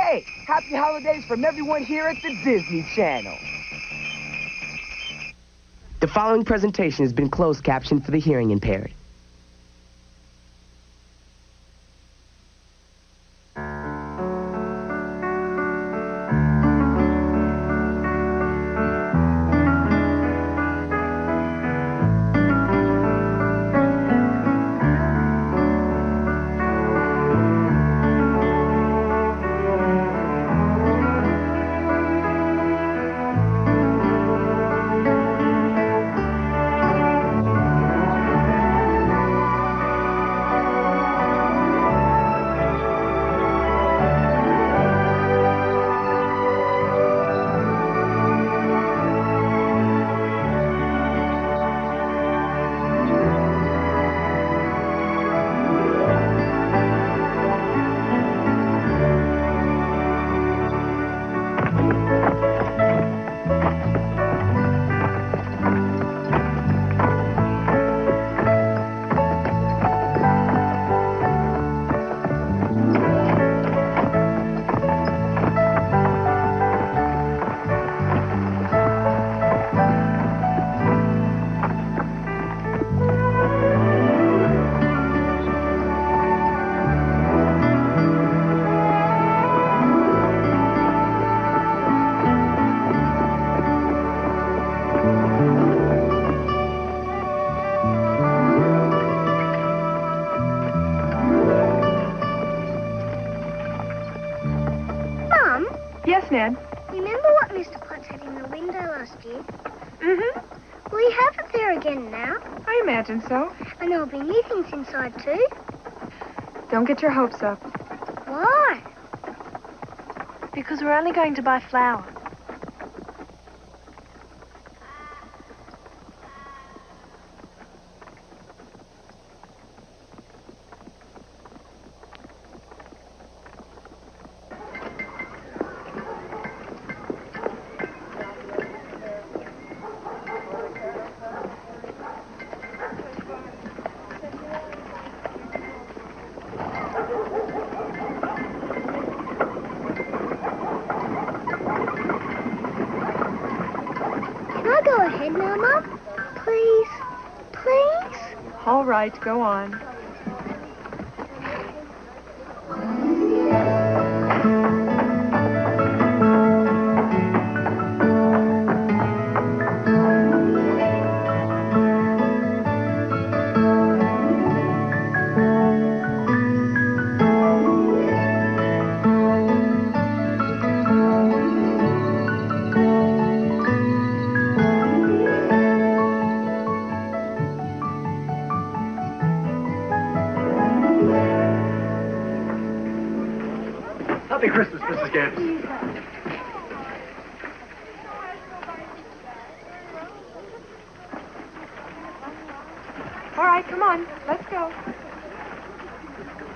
Hey, happy holidays from everyone here at the Disney Channel. The following presentation has been closed captioned for the hearing impaired. Ned. Remember what Mr. Potts had in the window last year? Mm-hmm. Will he have it there again now? I imagine so. And there'll be new things inside too? Don't get your hopes up. Why? Because we're only going to buy flour. Go ahead now, Mum. Please. Please? All right, go on. Happy Christmas, Mrs. Gibbs. All right, come on. Let's go.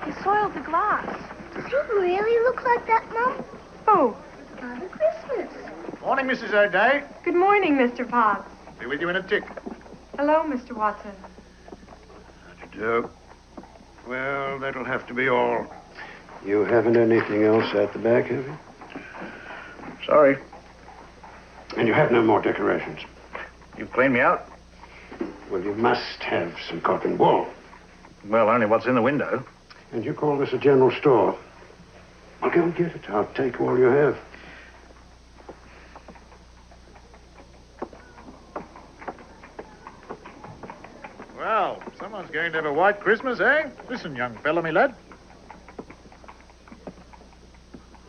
You soiled the glass. Does he really look like that, Mum? Oh. Father Christmas. Morning, Mrs. O'Day. Good morning, Mr. Potts. Be with you in a tick. Hello, Mr. Watson. How do you do? Well, that'll have to be all. You haven't anything else at the back, have you? Sorry. And you have no more decorations? You've cleaned me out? Well, you must have some cotton wool. Well, only what's in the window. And you call this a general store? I'll go and get it. I'll take all you have. Well, someone's going to have a white Christmas, eh? Listen, young fella, me lad.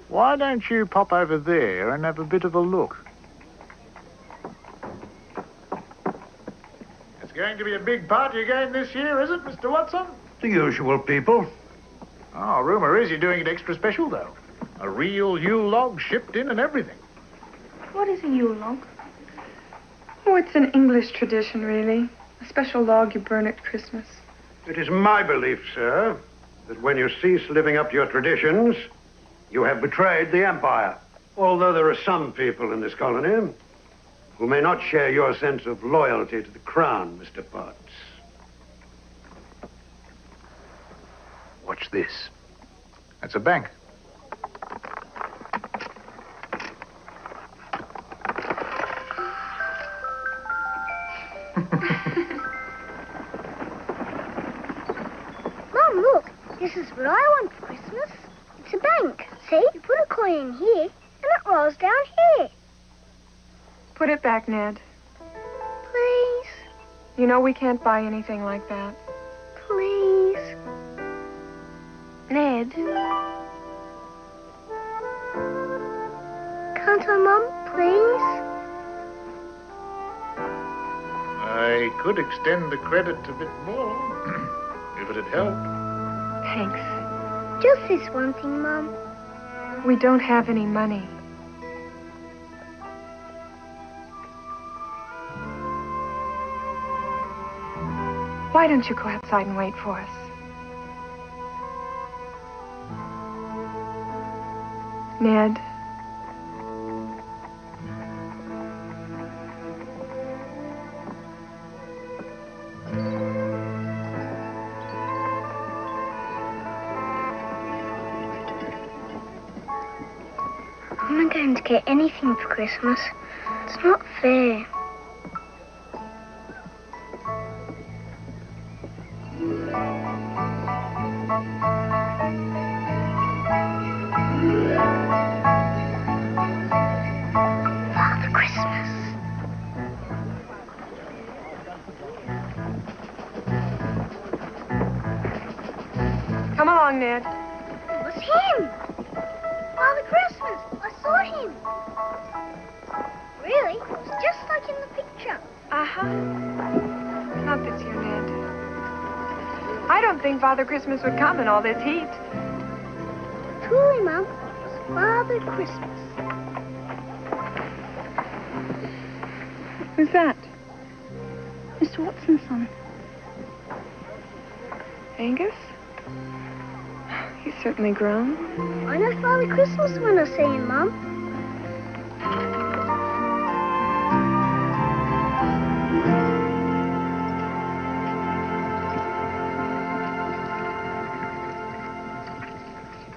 Why don't you pop over there and have a bit of a look? It's going to be a big party again this year, is it, Mr. Watson? The usual people. Oh, rumour is you're doing it extra special, though. A real Yule log shipped in and everything. What is a Yule log? Oh, it's an English tradition, really. A special log you burn at Christmas. It is my belief, sir, that when you cease living up to your traditions, you have betrayed the Empire. Although there are some people in this colony who may not share your sense of loyalty to the Crown, Mr. Potts. Watch this. That's a bank. what I want for Christmas. It's a bank. See, you put a coin in here, and it rolls down here. Put it back, Ned. Please, You know we can't buy anything like that. please. Ned. Can't I, Mum? Please? I could extend the credit a bit more, if it'd help. Thanks. Just this one thing, Mum. We don't have any money. Why don't you go outside and wait for us? Ned. I'm not going to get anything for Christmas. It's not fair. Father Christmas. Come along, Ned. It was him. Father Christmas. I saw him. Really? It was just like in the picture. Uh-huh. Not this year, Ned. I don't think Father Christmas would come in all this heat. Truly, Mum, it was Father Christmas. Who's that? Mr. Watson's son. Angus? He's certainly grown. I know Father Christmas when I see him, Mum.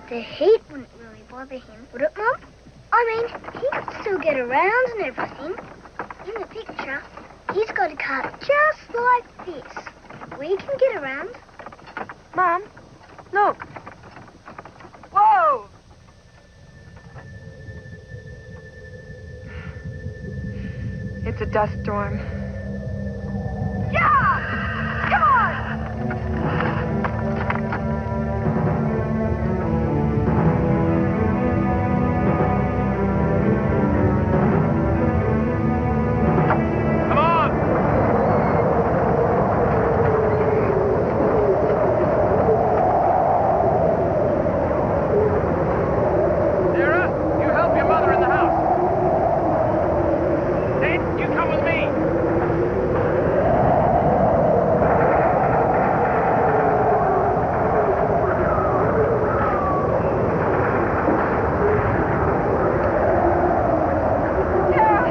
The heat wouldn't really bother him, would it, Mum? I mean, he could still get around and everything. In the picture, he's got a car just like this. We can get around. Mom, look. Whoa! It's a dust storm. Yeah! Come on! Come on! Sarah, you help your mother in the house. Ned, you come with me. Yeah!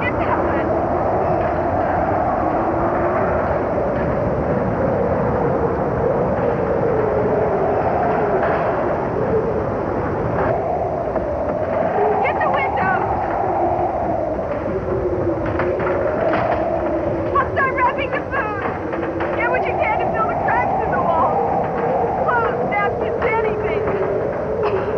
Get down! Get the window! I'll start wrapping the food. Get what you can to fill the cracks in the wall. Clothes, napkins, anything.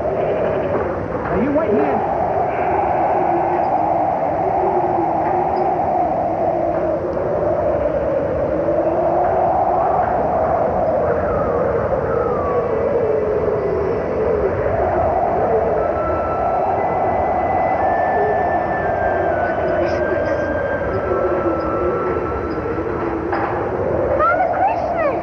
Now you wait here. Father Christmas!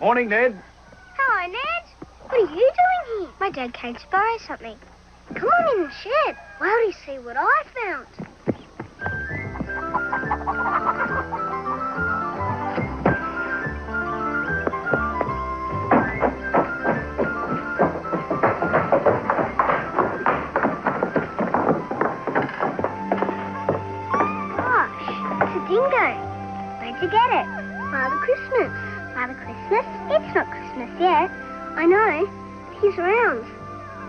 Morning, Ned. Hello, Ned. What are you doing here? My dad came to borrow something. Come on in the shed. Wait till you see what I found. Dingo. Where'd you get it? Father Christmas. Father Christmas? It's not Christmas yet. I know. He's around.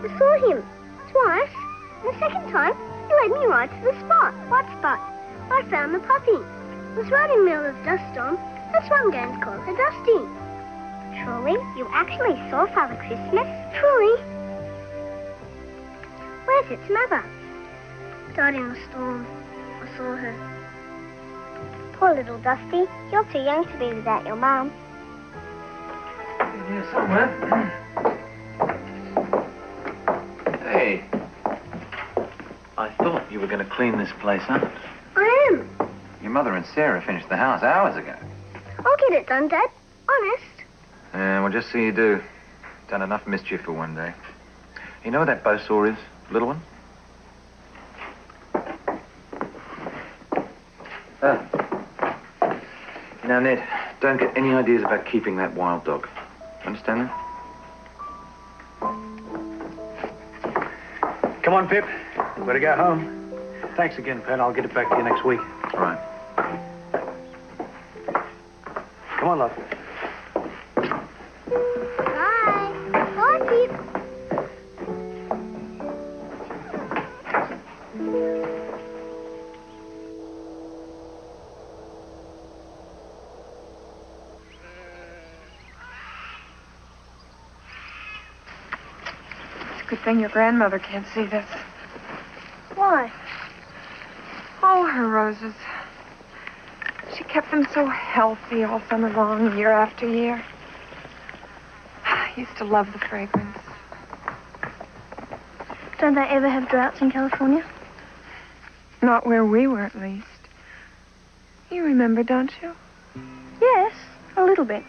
I saw him twice. And the second time, he led me right to the spot. What spot? I found the puppy. It was right in the middle of dust storm. That's why I'm going to call her Dusty. Truly? You actually saw Father Christmas? Truly. Where's its mother? Died in a storm. I saw her. Poor little Dusty. You're too young to be without your mum. In here somewhere. Hey. I thought you were going to clean this place up. I am. Your mother and Sarah finished the house hours ago. I'll get it done, Dad. Honest. Well, just so you do. Done enough mischief for one day. You know where that bow saw is? Little one? Oh. Now, Ned, don't get any ideas about keeping that wild dog. Understand that? Come on, Pip. We've got to go home. Thanks again, Pen. I'll get it back to you next week. All right. Come on, love. Bye. Bye, Pip. Good thing your grandmother can't see this. Why? Oh, her roses. She kept them so healthy all summer long, year after year. I used to love the fragrance. Don't they ever have droughts in California? Not where we were, at least. You remember, don't you? Yes, a little bit.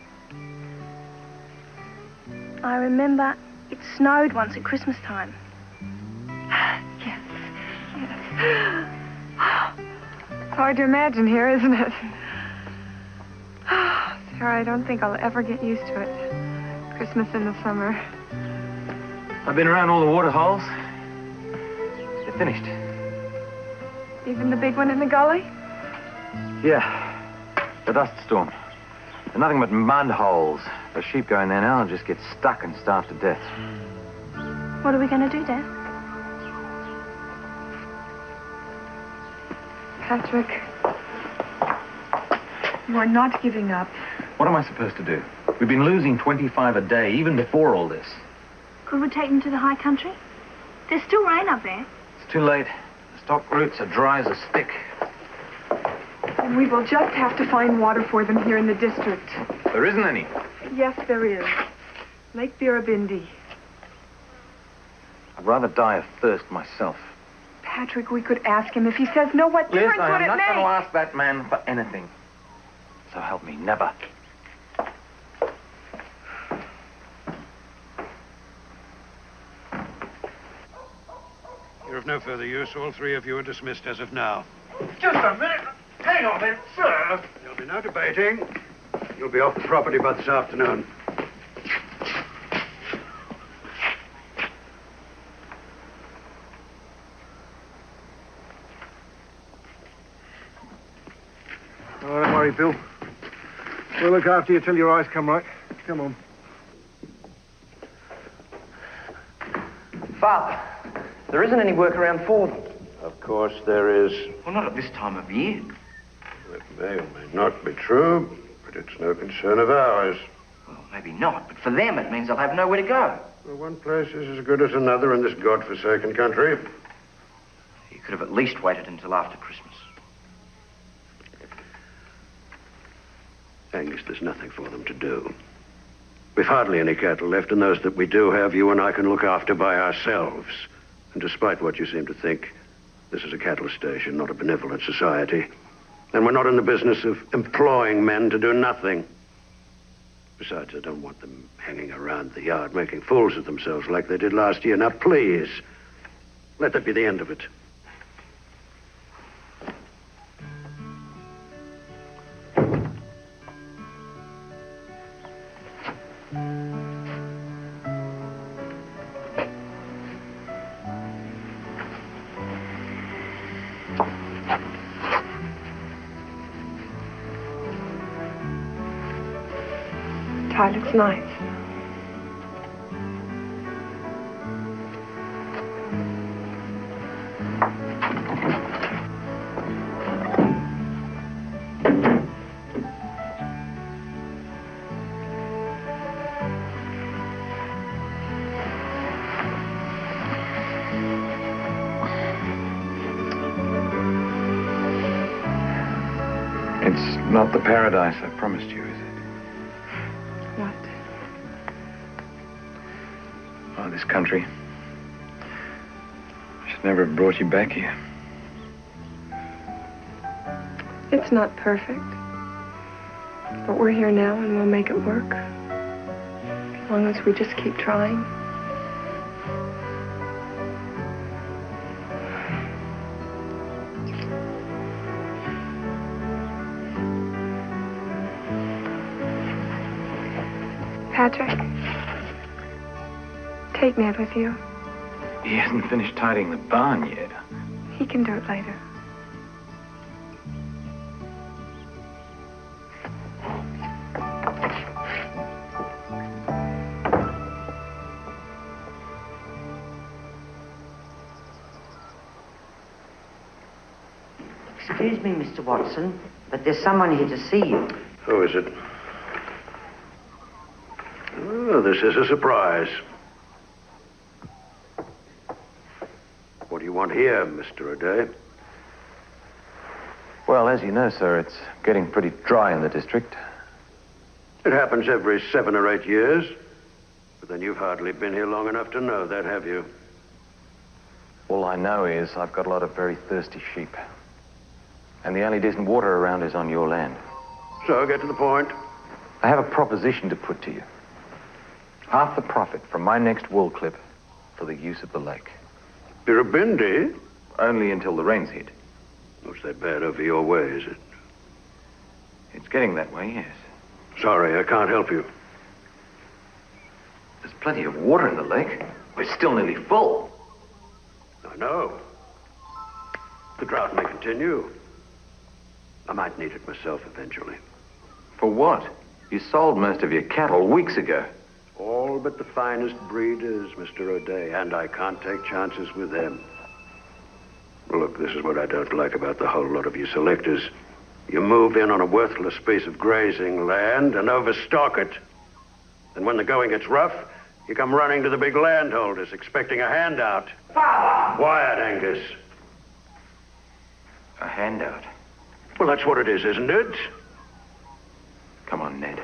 I remember it snowed once at Christmas time. Yes. It's hard to imagine here, isn't it? Sarah, I don't think I'll ever get used to it. Christmas in the summer. I've been around all the water holes. They're finished. Even the big one in the gully? Yeah. The dust storm. They're nothing but mud holes. The sheep go in there now and just get stuck and starve to death. What are we going to do, Dad? Patrick, you're not giving up. What am I supposed to do? We've been losing 25 a day, even before all this. Could we take them to the high country? There's still rain up there. It's too late. The stock roots are dry as a stick. And we will just have to find water for them here in the district. There isn't any. Yes, there is. Lake Birabindi. I'd rather die of thirst myself. Patrick, we could ask him. If he says no, what Liz, difference would I'm it not make? going to ask that man for anything. So help me, never. You're of no further use. All three of you are dismissed as of now. Just a minute. Hang on then, sir. There'll be no debating. You'll be off the property by this afternoon. Oh, don't worry, Bill. We'll look after you till your eyes come right. Come on. Father, there isn't any work around for them. Of course there is. Well, not at this time of year. That may or may not be true, but it's no concern of ours. Well, maybe not, but for them it means they'll have nowhere to go. Well, one place is as good as another in this godforsaken country. You could have at least waited until after Christmas. Angus, there's nothing for them to do. We've hardly any cattle left, and those that we do have, you and I can look after by ourselves. And despite what you seem to think, this is a cattle station, not a benevolent society. And we're not in the business of employing men to do nothing. Besides, I don't want them hanging around the yard making fools of themselves like they did last year. Now, please, let that be the end of it. Looks nice. It's not the paradise I promised you, is it? What? Oh, this country. I should never have brought you back here. It's not perfect. But we're here now and we'll make it work. As long as we just keep trying. Patrick, take Ned with you. He hasn't finished tidying the barn yet. He can do it later. Excuse me, Mr. Watson, but there's someone here to see you. Who is it? Oh, this is a surprise. What do you want here, Mr. O'Day? Well, as you know, sir, it's getting pretty dry in the district. It happens every 7 or 8 years. But then you've hardly been here long enough to know that, have you? All I know is I've got a lot of very thirsty sheep. And the only decent water around is on your land. So, get to the point. I have a proposition to put to you. Half the profit from my next wool clip for the use of the lake. Birabindi? Only until the rains hit. What's that bad over your way, is it? It's getting that way, yes. Sorry, I can't help you. There's plenty of water in the lake. It's still nearly full. I know. The drought may continue. I might need it myself eventually. For what? You sold most of your cattle weeks ago. All but the finest breeders, Mr. O'Day, and I can't take chances with them. Look, this is what I don't like about the whole lot of you selectors. You move in on a worthless piece of grazing land and overstock it. And when the going gets rough, you come running to the big landholders expecting a handout. Father! Quiet, Angus. A handout? Well, that's what it is, isn't it? Come on, Ned.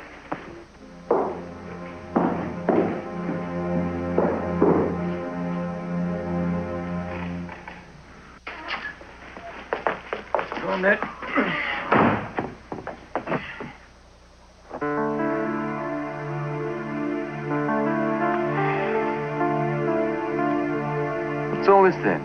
Come on, Ned. What's all this then?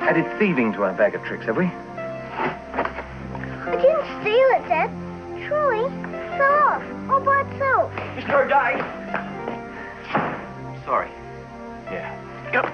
Added thieving to our bag of tricks, have we? I didn't steal it, Dad. Surely it fell off all by itself. Mr. O'Day! Sorry. Yeah. Yep.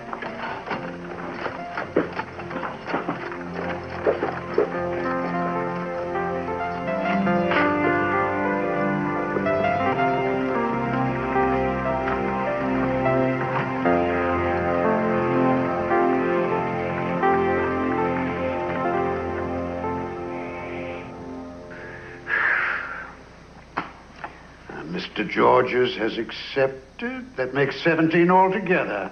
Mr. Georges has accepted. That makes 17 altogether.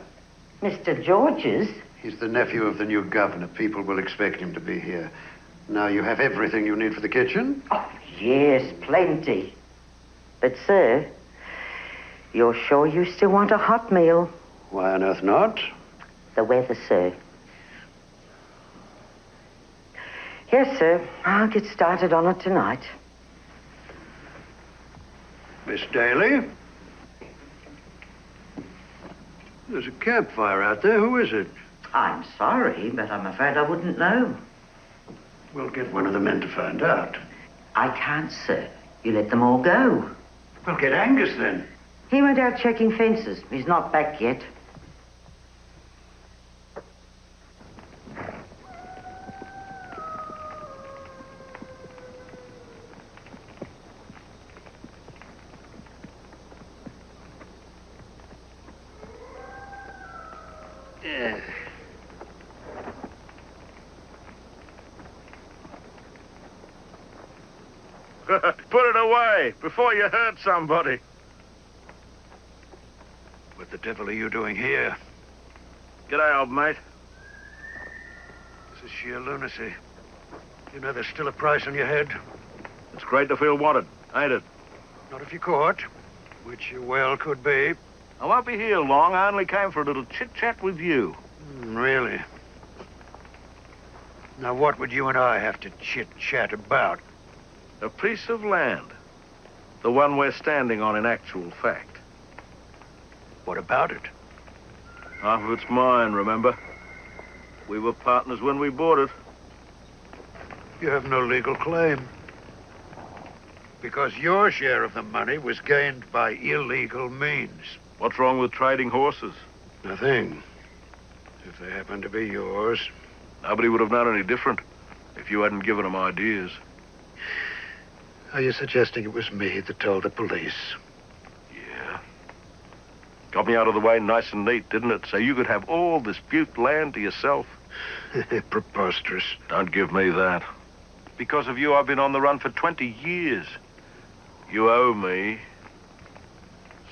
Mr. Georges? He's the nephew of the new governor. People will expect him to be here. Now you have everything you need for the kitchen? Oh, yes, plenty. But, sir, you're sure you still want a hot meal? Why on earth not? The weather, sir. Yes, sir. I'll get started on it tonight. Miss Daly? There's a campfire out there. Who is it? I'm sorry, but I'm afraid I wouldn't know. We'll get one of the men to find out. I can't, sir. You let them all go. We'll get Angus then. He went out checking fences. He's not back yet. Put it away before you hurt somebody. What the devil are you doing here? G'day, old mate. This is sheer lunacy. You know there's still a price on your head? It's great to feel wanted, ain't it? Not if you're caught, which you well could be. I won't be here long. I only came for a little chit-chat with you. Really? Now, what would you and I have to chit-chat about? A piece of land. The one we're standing on in actual fact. What about it? Half of it's mine, remember? We were partners when we bought it. You have no legal claim. Because your share of the money was gained by illegal means. What's wrong with trading horses? Nothing. If they happen to be yours. Nobody would have known any different if you hadn't given them ideas. Are you suggesting it was me that told the police? Yeah. Got me out of the way nice and neat, didn't it? So you could have all this butte land to yourself. Preposterous. Don't give me that. Because of you, I've been on the run for 20 years. You owe me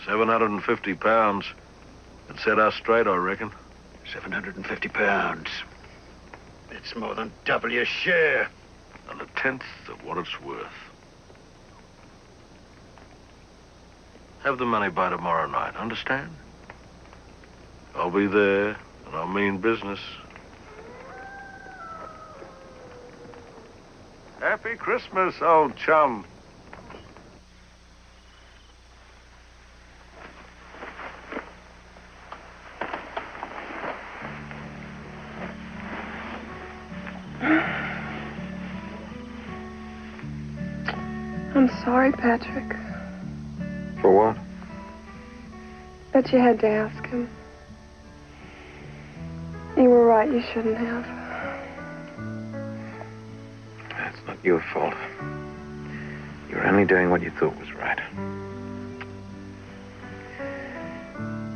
750 pounds. It'd set us straight, I reckon. 750 pounds. It's more than double your share. And a tenth of what it's worth. Have the money by tomorrow night, understand? I'll be there, and I mean business. Happy Christmas, old chum. I'm sorry, Patrick. For what? That you had to ask him. You were right, you shouldn't have. That's not your fault. You were only doing what you thought was right.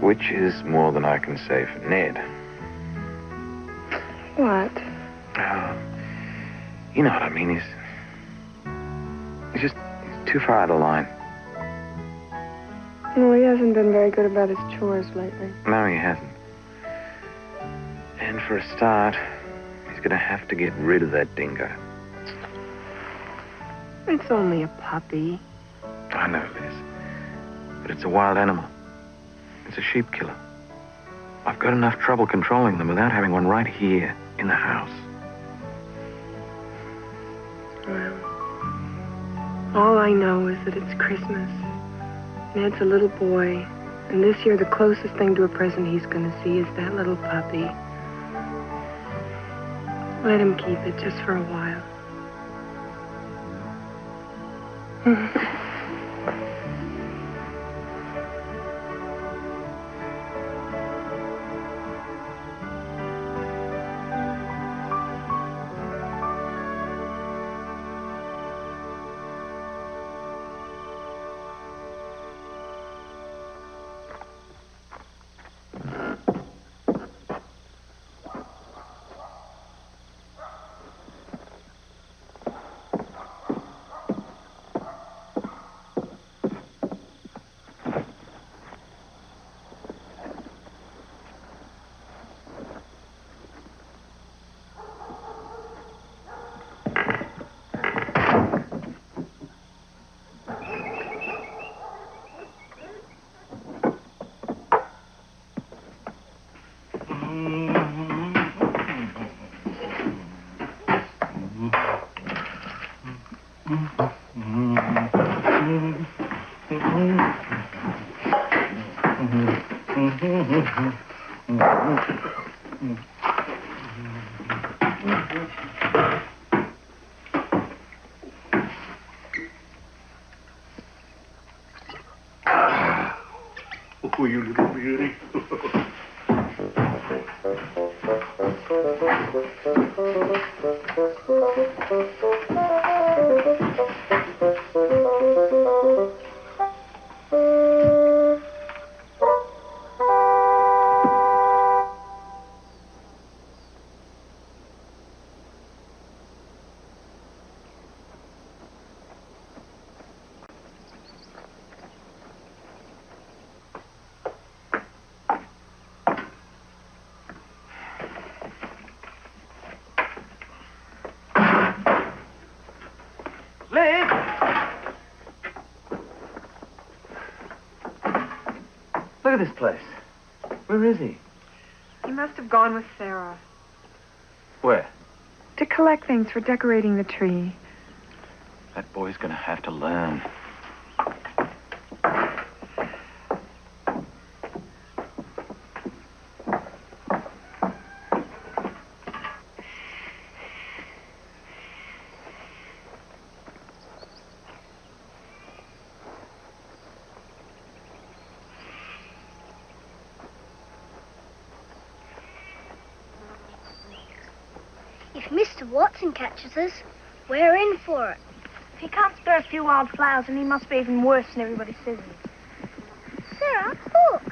Which is more than I can say for Ned. What? Oh, you know what I mean. He's too far out of line. Well, he hasn't been very good about his chores lately. No, he hasn't. And for a start, he's going to have to get rid of that dingo. It's only a puppy. I know, Liz. But it's a wild animal. It's a sheep killer. I've got enough trouble controlling them without having one right here in the house. Well, all I know is that it's Christmas. Ned's a little boy, and this year the closest thing to a present he's going to see is that little puppy. Let him keep it just for a while. Oh, you little beauty. Look at this place. Where is he? He must have gone with Sarah Where? to collect things for decorating the tree. That boy's gonna have to learn. If Mr. Watson catches us, we're in for it. If he can't spare a few wild flowers, then he must be even worse than everybody says he is. Sarah, look.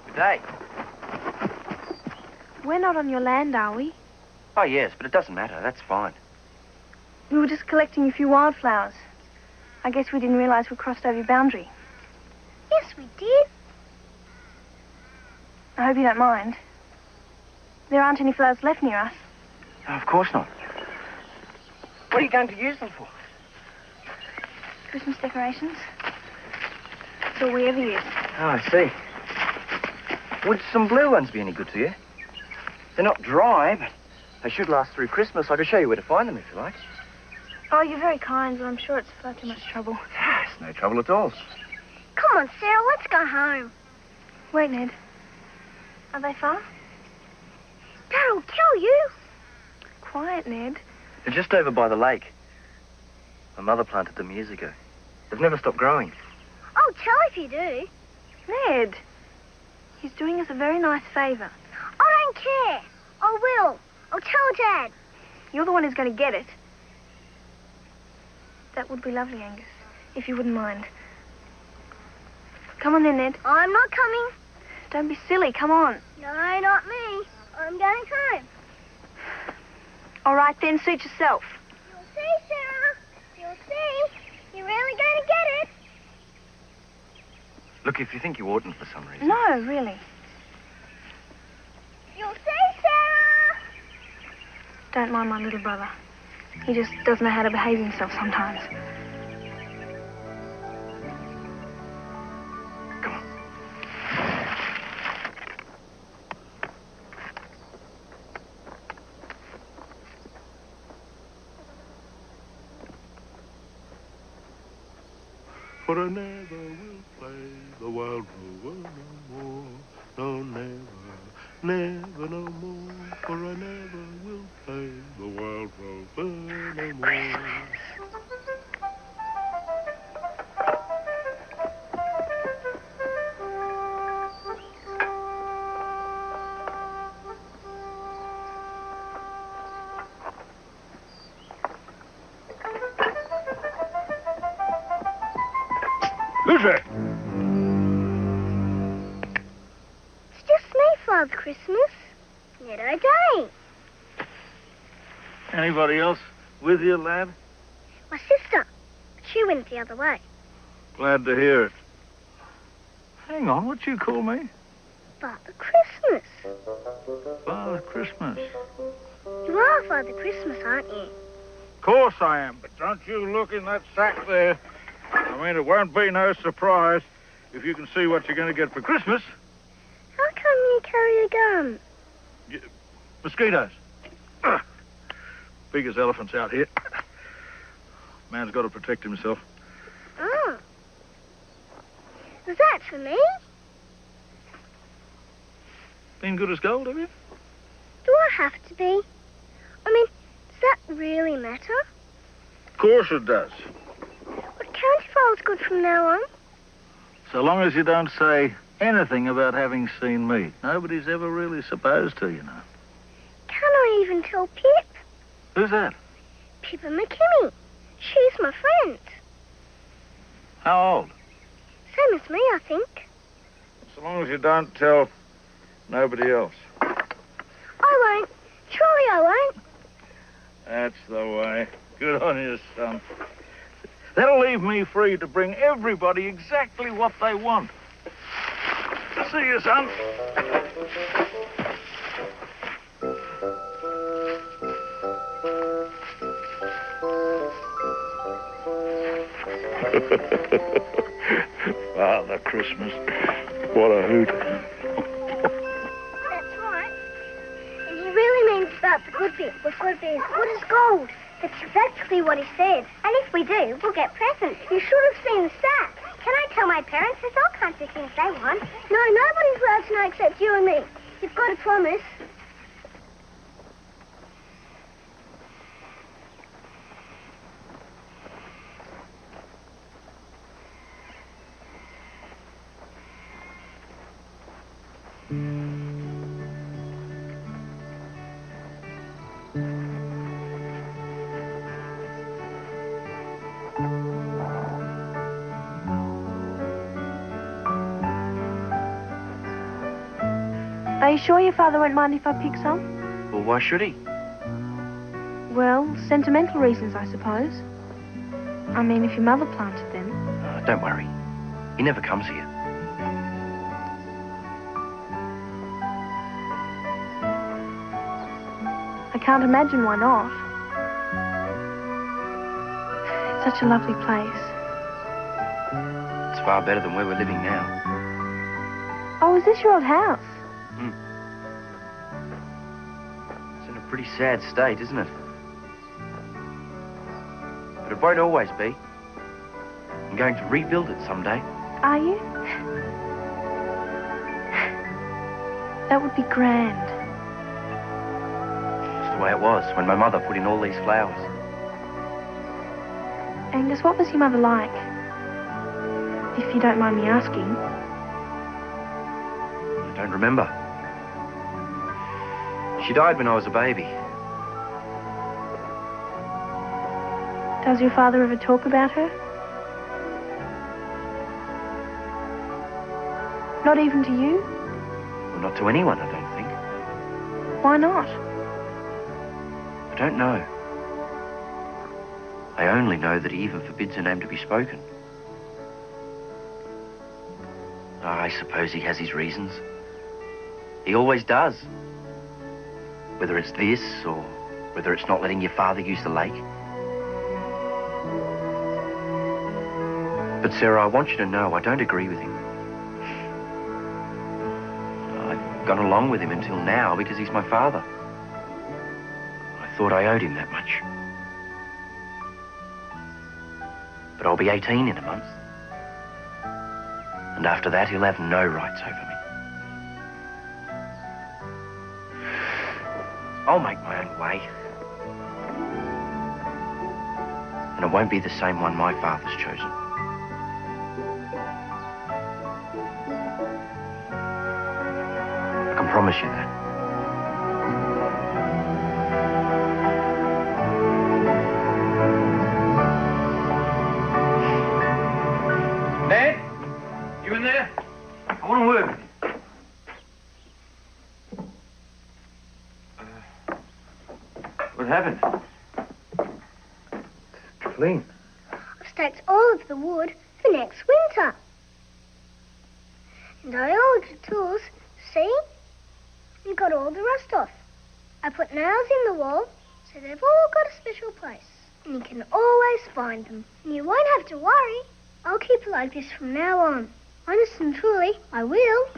Good day. We're not on your land, are we? Oh, yes, but it doesn't matter. That's fine. We were just collecting a few wildflowers. I guess we didn't realize we crossed over your boundary. Yes, we did. I hope you don't mind. There aren't any flowers left near us. No, of course not. What are you going to use them for? Christmas decorations. That's all we ever use. Oh, I see. Would some blue ones be any good to you? They're not dry, but they should last through Christmas. I could show you where to find them if you like. Oh, you're very kind, but I'm sure it's far too much trouble. It's no trouble at all. Come on, Sarah, let's go home. Wait, Ned. Are they far? That'll kill you. Quiet, Ned. They're just over by the lake. My mother planted them years ago. They've never stopped growing. I'll tell if you do. Ned. He's doing us a very nice favour. I don't care. I will. I'll tell Dad. You're the one who's going to get it. That would be lovely, Angus, if you wouldn't mind. Come on then, Ned. I'm not coming. Don't be silly. Come on. No, not me. I'm going home. All right, then. Suit yourself. You'll see, Sarah. You'll see. You're really going to get it. Look, if you think you oughtn't for some reason. No, really. You'll see, Sarah. Don't mind my little brother. He just doesn't know how to behave himself sometimes. Come on. For I never will play the wild rover no more. No, never, never no more. For I never will play the wild rover no more. Lucy! It's just me, Father Christmas. Ned O'Day. Anybody else with you, lad? My sister. She went the other way. Glad to hear it. Hang on, what you call me? Father Christmas. Father Christmas. You are Father Christmas, aren't you? Of course I am, but don't you look in that sack there. I mean, it won't be no surprise if you can see what you're going to get for Christmas. How come you carry a gun? Mosquitoes. biggest elephants out here. Man's got to protect himself. Oh. Was that for me? Been good as gold, have you? Do I have to be? I mean, does that really matter? Of course it does. But can't if I was good from now on? So long as you don't say anything about having seen me. Nobody's ever really supposed to, you know. Can I even tell Pip? Who's that? Pippa McKinney. She's my friend. How old? Same as me, I think. So long as you don't tell nobody else. I won't. Surely I won't. That's the way. Good on you, son. That'll leave me free to bring everybody exactly what they want. See you, son. Father Christmas. What a hoot. That's right. And he really means about the good bit. We've got to be as good as gold. That's exactly what he said. And if we do, we'll get presents. You should have seen the stack. Can I tell my parents? There's all kinds of things they want. No, nobody's allowed to know except you and me. You've got to promise. Are you sure your father won't mind if I pick some? Well, why should he? Well, sentimental reasons, I suppose. I mean, if your mother planted them. Don't worry. He never comes here. I can't imagine why not. It's such a lovely place. It's far better than where we're living now. Oh, is this your old house? It's in a pretty sad state, isn't it? But it won't always be. I'm going to rebuild it someday. Are you? That would be grand. It's the way it was when my mother put in all these flowers. Angus, what was your mother like? If you don't mind me asking. I don't remember. She died when I was a baby. Does your father ever talk about her? Not even to you? Well, not to anyone, I don't think. Why not? I don't know. I only know that he even forbids her name to be spoken. I suppose he has his reasons. He always does. Whether it's this or whether it's not letting your father use the lake. But Sarah, I want you to know I don't agree with him. I've gone along with him until now because he's my father. I thought I owed him that much. But I'll be 18 in a month. And after that, he'll have no rights over me. I'll make my own way. And it won't be the same one my father's chosen. I can promise you that. Dad? You in there? I want to work with you. What happened? Clean. I've stacked all of the wood for next winter. And I ordered the tools. See? You got all the rust off. I put nails in the wall so they've all got a special place. And you can always find them. And you won't have to worry. I'll keep it like this from now on. Honest and truly, I will.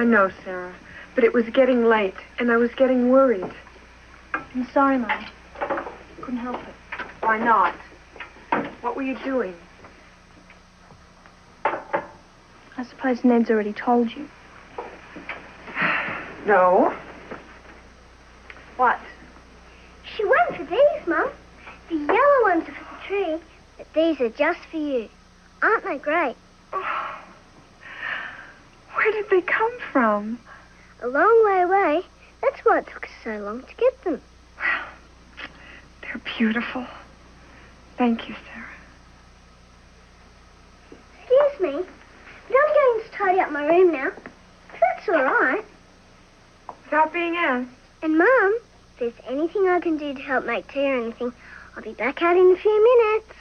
I know, Sarah. But it was getting late, and I was getting worried. I'm sorry, Mum. Couldn't help it. Why not? What were you doing? I suppose Ned's already told you. No. What? She went for these, Mum. The yellow ones are for the tree, but these are just for you. Aren't they great? Oh. Where did they come from? A long way away. That's why it took us so long to get them. They're beautiful. Thank you, Sarah. Excuse me, but I'm going to tidy up my room now. If that's all right. Without being asked. And, Mum, if there's anything I can do to help make tea or anything, I'll be back out in a few minutes.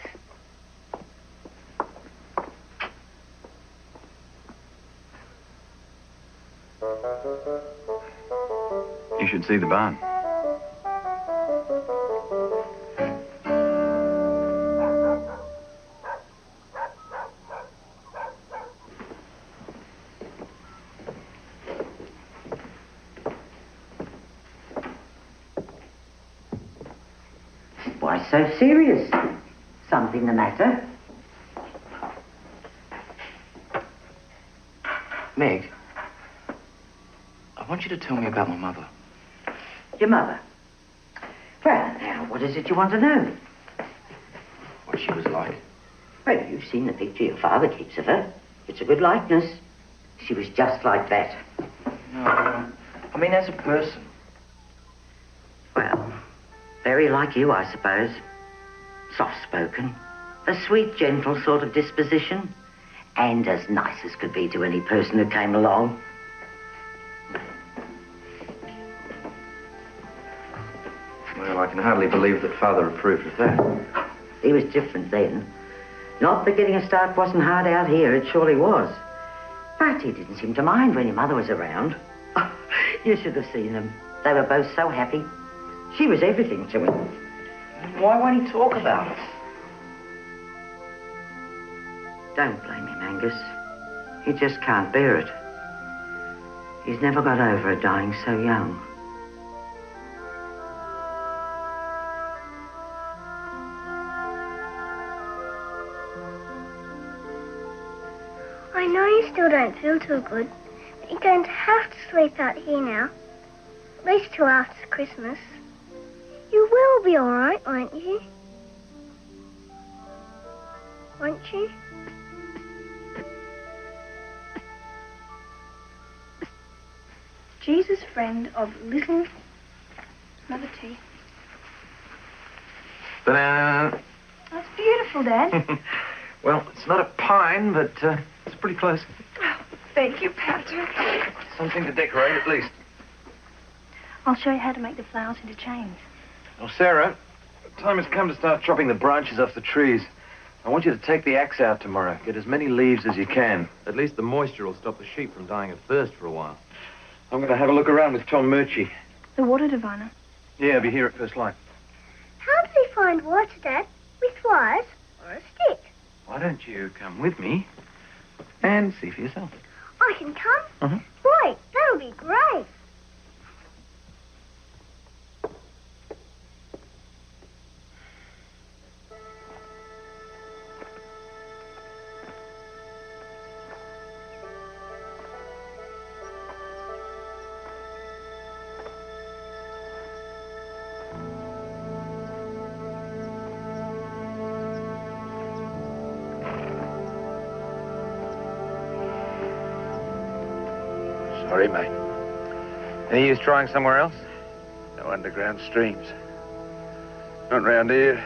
You should see the barn. Why so serious? Something the matter? Meg, I want you to tell me about my mother. Your mother? Well, now, what is it you want to know? What she was like. Well, you've seen the picture your father keeps of her. It's a good likeness. She was just like that. No, I mean as a person. Well, very like you, I suppose. Soft-spoken. A sweet, gentle sort of disposition. And as nice as could be to any person who came along. Well, I can hardly believe that Father approved of that. He was different then. Not that getting a start wasn't hard out here, it surely was. But he didn't seem to mind when your mother was around. You should have seen them. They were both so happy. She was everything to him. Why won't he talk about it? Don't blame him, Angus. He just can't bear it. He's never got over her dying so young. I know you still don't feel too good, but you're going to have to sleep out here now. At least till after Christmas. You will be all right, won't you? Won't you? Jesus, friend of little Mother T. Banana. That's beautiful, Dad. Well, it's not a pine, but it's pretty close. Oh, thank you, Patrick. Something to decorate, at least. I'll show you how to make the flowers into chains. Oh, Sarah, the time has come to start chopping the branches off the trees. I want you to take the axe out tomorrow. Get as many leaves as you can. At least the moisture will stop the sheep from dying of thirst for a while. I'm going to have a look around with Tom Murchie. The water diviner. Yeah, I'll be here at first light. How do they find water, Dad? With wires or a stick? Why don't you come with me and see for yourself? I can come? Uh-huh. Great, that'll be great. Sorry, mate. Any use trying somewhere else? No underground streams. Not round here.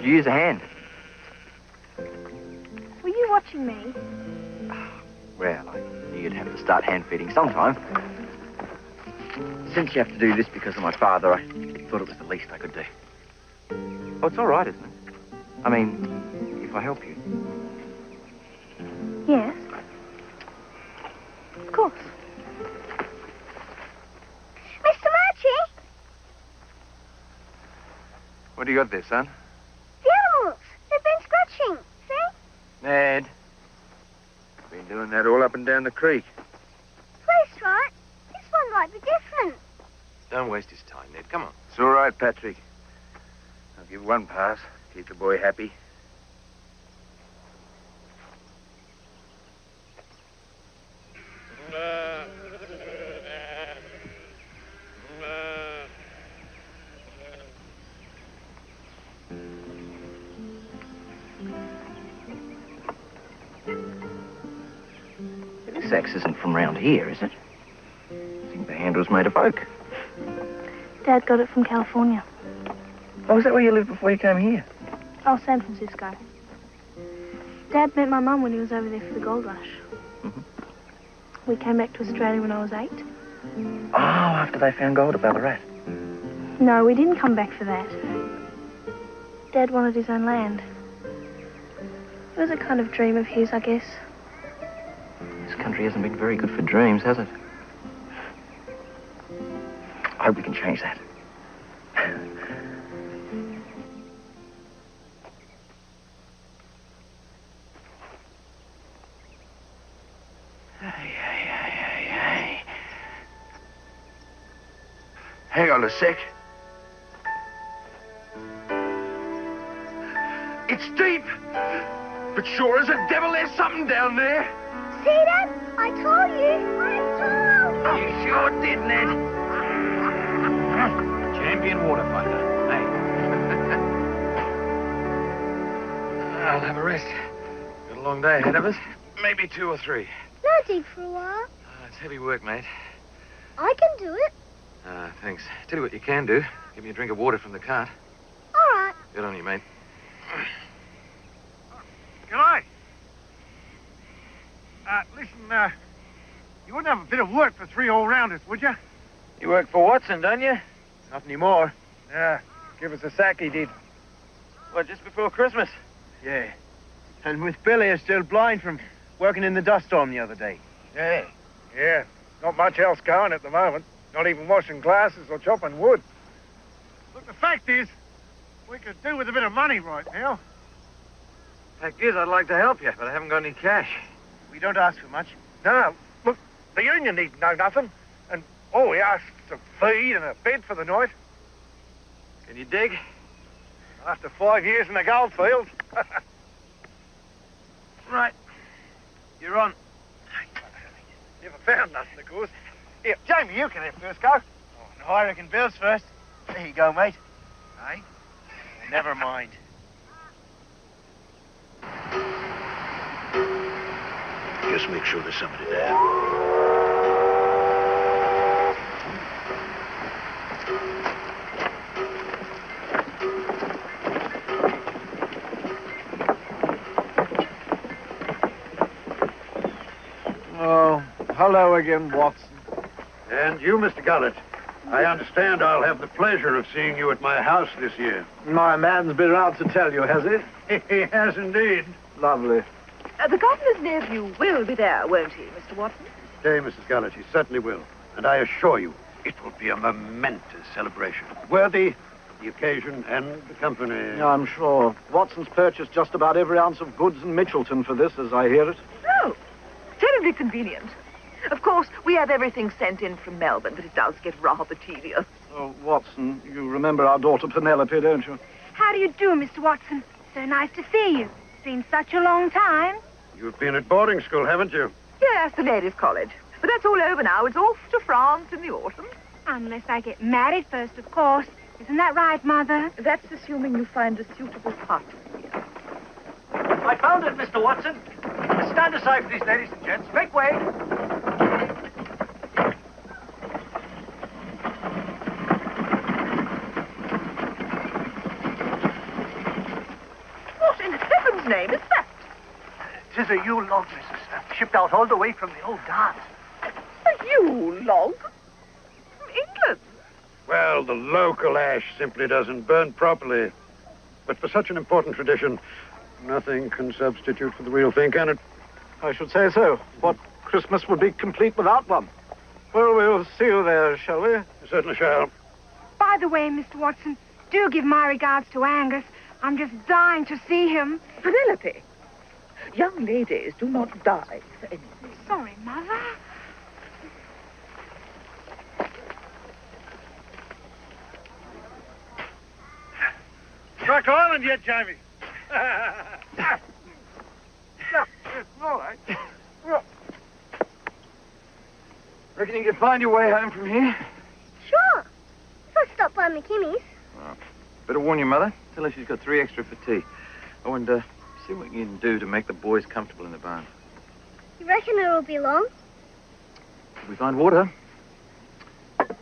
You use a hand. Were you watching me? Well, I knew you'd have to start hand feeding sometime. Since you have to do this because of my father, I thought it was the least I could do. Oh, it's all right, isn't it? I mean, if I help you. Yes. Of course. Mr. Murchie, What do you got there, son? the animals. They've been scratching. See? Ned. Been doing that all up and down the creek. Place right. This one might be different. Don't waste his time, Ned. Come on. It's all right, Patrick. I'll give one pass. Keep the boy happy. This axe isn't from round here, is it? I think the handle's made of oak. Dad got it from California. Oh, was that where you lived before you came here? Oh, San Francisco. Dad met my mum when he was over there for the gold rush. Mm-hmm. We came back to Australia when I was 8. Oh, after they found gold at Ballarat. No, we didn't come back for that. Dad wanted his own land. It was a kind of dream of his, I guess. This country hasn't been very good for dreams, has it? I hope we can change that. Hang on a sec. It's deep, but sure as a devil there's something down there. See, Dad? I told you. I told you. You sure did, Ned. Champion water fighter. Hey. I'll have a rest. Got a long day ahead of us. Maybe 2 or 3. No dig for a while. It's heavy work, mate. I can do it. Thanks. Tell you what you can do. Give me a drink of water from the cart. All right. Good on you, mate. G'day. Listen, you wouldn't have a bit of work for 3 all-rounders, would you? You work for Watson, don't you? Not anymore. Yeah, give us a sack he did. What, just before Christmas? Yeah. And with Billy still blind from working in the dust storm the other day. Yeah. Yeah, not much else going at the moment. Not even washing glasses or chopping wood. Look, the fact is, we could do with a bit of money right now. Fact is, I'd like to help you, but I haven't got any cash. We don't ask for much. No, look, the union need know nothing. And all we ask is a feed and a bed for the night. Can you dig? After 5 years in the gold fields. Right. You're on. Never found nothing, of course. Here, Jamie, you can have first go. Oh, no, I reckon Bill's first. There you go, mate. Hey? Never mind. Just make sure there's somebody there. Oh, hello again, Watson. And you, Mr. Gullett. I understand I'll have the pleasure of seeing you at my house this year. My man's been out to tell you, has he? He has indeed. Lovely. The governor's nephew will be there, won't he, Mr. Watson? Day, Mrs. Gullett, he certainly will. And I assure you, it will be a momentous celebration. Worthy of the occasion and the company. I'm sure. Watson's purchased just about every ounce of goods in Mitchelton for this, as I hear it. Oh, terribly convenient. Of course, we have everything sent in from Melbourne, but it does get rather tedious. Oh, Watson, you remember our daughter Penelope, don't you? How do you do, Mr. Watson? So nice to see you. It's been such a long time. You've been at boarding school, haven't you? Yes, the ladies' college. But that's all over now. It's off to France in the autumn. Unless I get married first, of course. Isn't that right, Mother? That's assuming you find a suitable partner. I found it, Mr. Watson. Stand aside, please, ladies and gents. Make way. a Yule log, Mrs. Shipped out all the way from the old dance. A Yule log? From England? Well, the local ash simply doesn't burn properly. But for such an important tradition, nothing can substitute for the real thing, can it? I should say so. What Christmas would be complete without one? Well, we'll see you there, shall we? You certainly shall. By the way, Mr. Watson, do give my regards to Angus. I'm just dying to see him. Penelope, young ladies do not die for anything. Sorry, Mother. Back to Ireland yet, Jamie? No, all right. Reckon you can find your way home from here? Sure. If I stop by McKimmy's. Well, better warn your mother. Tell her she's got 3 extra for tea. Oh, and see what you can do to make the boys comfortable in the barn. You reckon it'll be long? If we find water,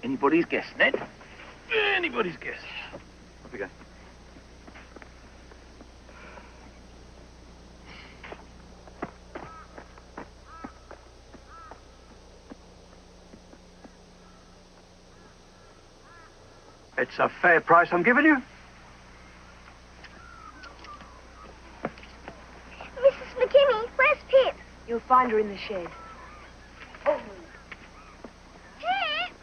anybody's guess, Ned. Anybody's guess. Off we go. It's a fair price I'm giving you. Mrs. McKimmy, where's Pip? You'll find her in the shed. Oh. Pip!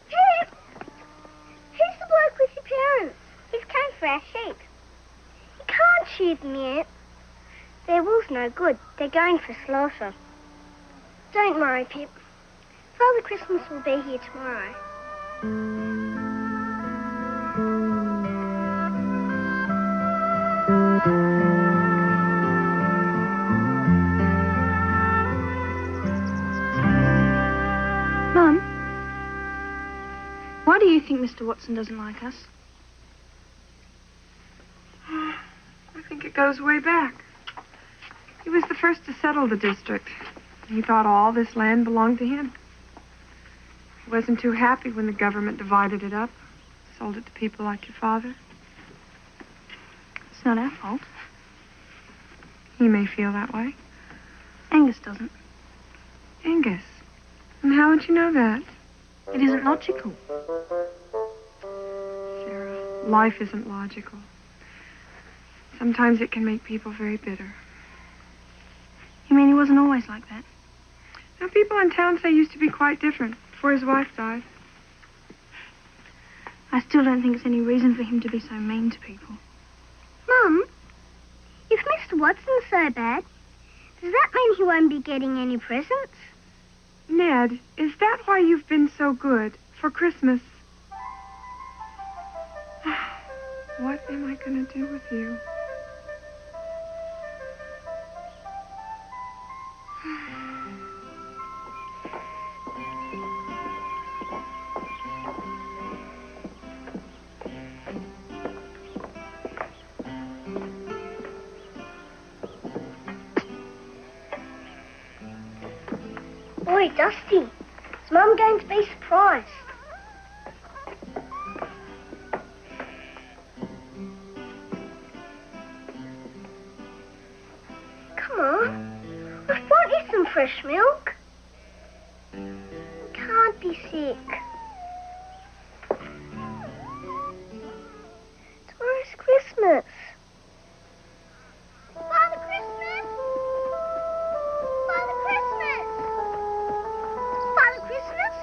Pip! Who's the bloke with your parents? He's come for our sheep. You can't shoot them yet. Their wool's no good. They're going for slaughter. Don't worry, Pip. Father Christmas will be here tomorrow. Mum, why do you think Mr. Watson doesn't like us? I think it goes way back. He was the first to settle the district. He thought all this land belonged to him. He wasn't too happy when the government divided it up, sold it to people like your father. It's not our fault. He may feel that way. Angus doesn't. Angus? And how would you know that? It isn't logical. Sarah, life isn't logical. Sometimes it can make people very bitter. You mean he wasn't always like that? Now, people in town say he used to be quite different before his wife died. I still don't think it's any reason for him to be so mean to people. Mum, if Mr. Watson's so bad, does that mean he won't be getting any presents? Ned, is that why you've been so good for Christmas? What am I going to do with you? Boy, Dusty, is Mum going to be surprised? Come on, I've brought you some fresh milk. You can't be sick. Tomorrow's Christmas. Father Christmas! Father Christmas! Father Christmas?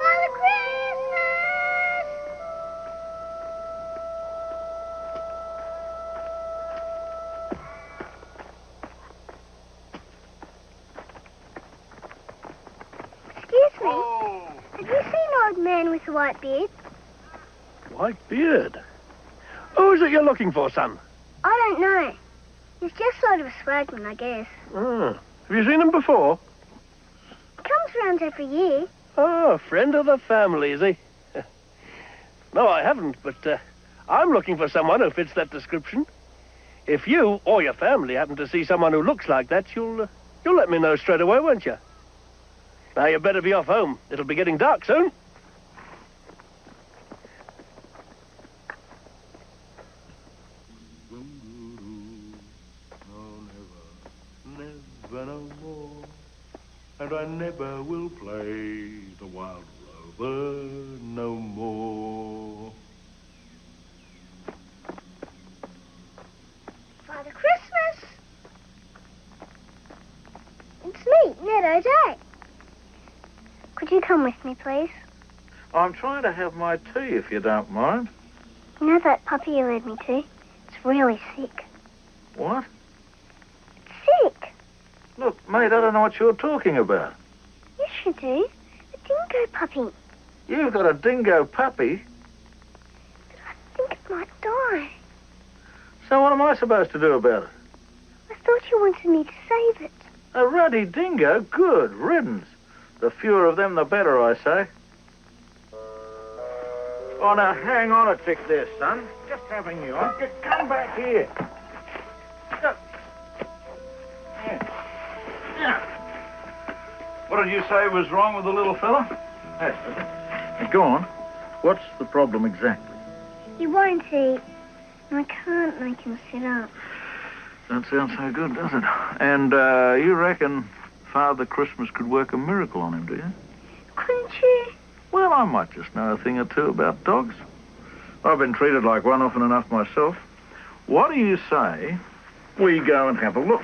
Father Christmas! Excuse me. Oh. Have you seen an old man with a white beard? White beard. Who is it you're looking for, son? I don't know. He's just sort of a swagman, I guess. Ah. Have you seen him before? He comes round every year. Oh, friend of the family, is he? No, I haven't, but I'm looking for someone who fits that description. If you or your family happen to see someone who looks like that, you'll let me know straight away, won't you? Now, you better be off home. It'll be getting dark soon. never no more. And I never will play the wild rover no more. Father Christmas! It's me, Ned O'Day. Could you come with me, please? I'm trying to have my tea, if you don't mind. You know that puppy you led me to? It's really sick. What? Sick! Look, mate, I don't know what you're talking about. Yes, you do. A dingo puppy. You've got a dingo puppy? I think it might die. So what am I supposed to do about it? I thought you wanted me to save it. A ruddy dingo? Good riddance. The fewer of them, the better, I say. Oh, now, hang on a tick there, son. Just having you on. Come back here. Go. Yeah. What did you say was wrong with the little fella? Hey, go on. What's the problem exactly? He won't eat. And I can't make him sit up. Don't sound so good, does it? And you reckon Father Christmas could work a miracle on him, do you? Couldn't you? Well, I might just know a thing or two about dogs. I've been treated like one often enough myself. What do you say we go and have a look?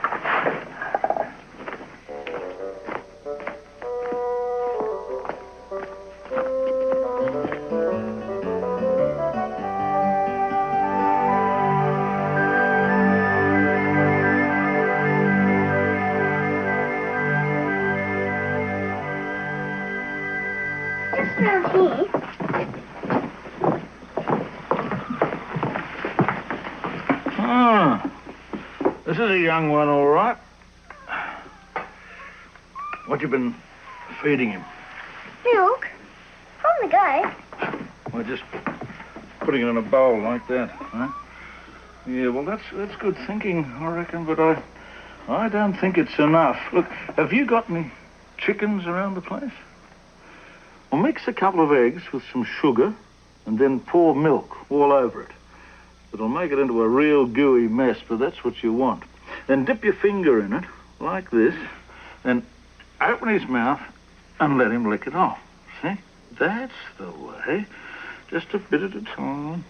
This is a young one, all right. What you been feeding him? Milk? From the goat. Well, just putting it in a bowl like that, huh? Yeah, well, that's good thinking, I reckon, but I don't think it's enough. Look, have you got any chickens around the place? Well, mix a couple of eggs with some sugar and then pour milk all over it. It'll make it into a real gooey mess, but that's what you want. Then dip your finger in it, like this, then open his mouth and let him lick it off. See? That's the way. Just a bit at a time.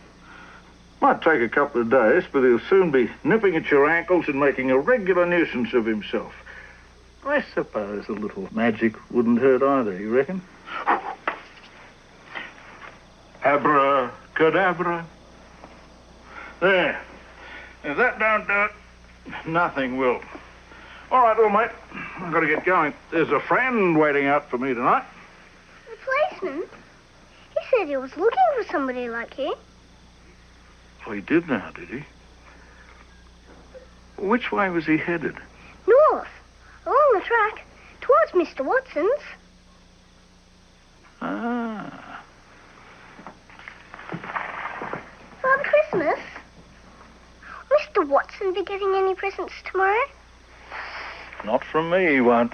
Might take a couple of days, but he'll soon be nipping at your ankles and making a regular nuisance of himself. I suppose a little magic wouldn't hurt either, you reckon? Abracadabra. There. If that don't do it, nothing will. All right, little mate. I've got to get going. There's a friend waiting out for me tonight. The policeman? He said he was looking for somebody like you. Oh, he did now, did he? Which way was he headed? North. Along the track. Towards Mr. Watson's. Ah. Father Christmas? Mr. Watson be getting any presents tomorrow? Not from me, he won't.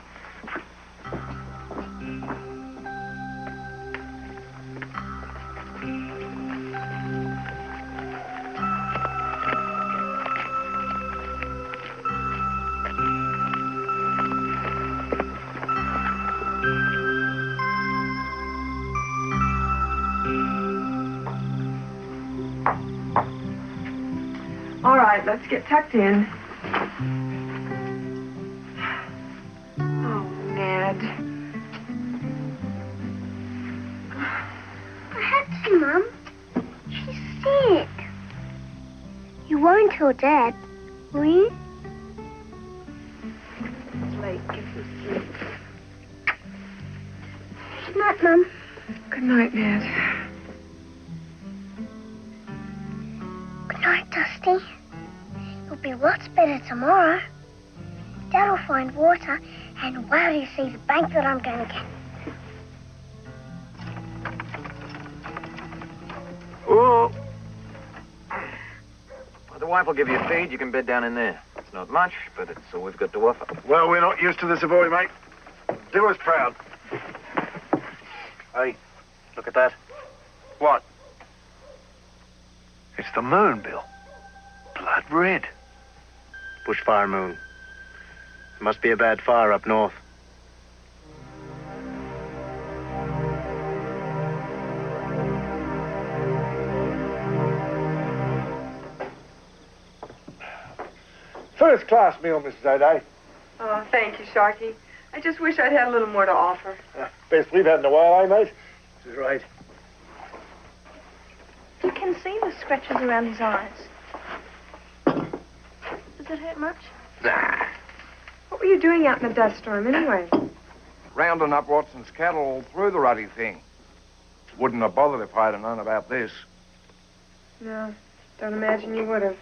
All right, let's get tucked in. Oh, Ned. I had to, Mum. She's sick. You won't tell Dad, will you? It's late. Get some sleep. Good night, Mum. Good night, Ned. Good night, Dusty. You'll be lots better tomorrow. Dad'll find water, and wait till you see the bank that I'm going to get. Oh. Well, the wife will give you a feed. You can bed down in there. It's not much, but it's all we've got to offer. Well, we're not used to this avoid, mate. Do us proud. Hey, look at that. What? It's the moon, Bill. Blood red. Bushfire Moon. Must be a bad fire up north. First class meal, Mrs. O'Day. Oh, thank you, Sharky. I just wish I'd had a little more to offer. Best we've had in a while, eh, mate? This is right. You can see the scratches around his eyes. Does it hurt much? Nah. What were you doing out in the dust storm, anyway? Rounding up Watson's cattle all through the ruddy thing. Wouldn't have bothered if I'd have known about this. No, don't imagine you would have.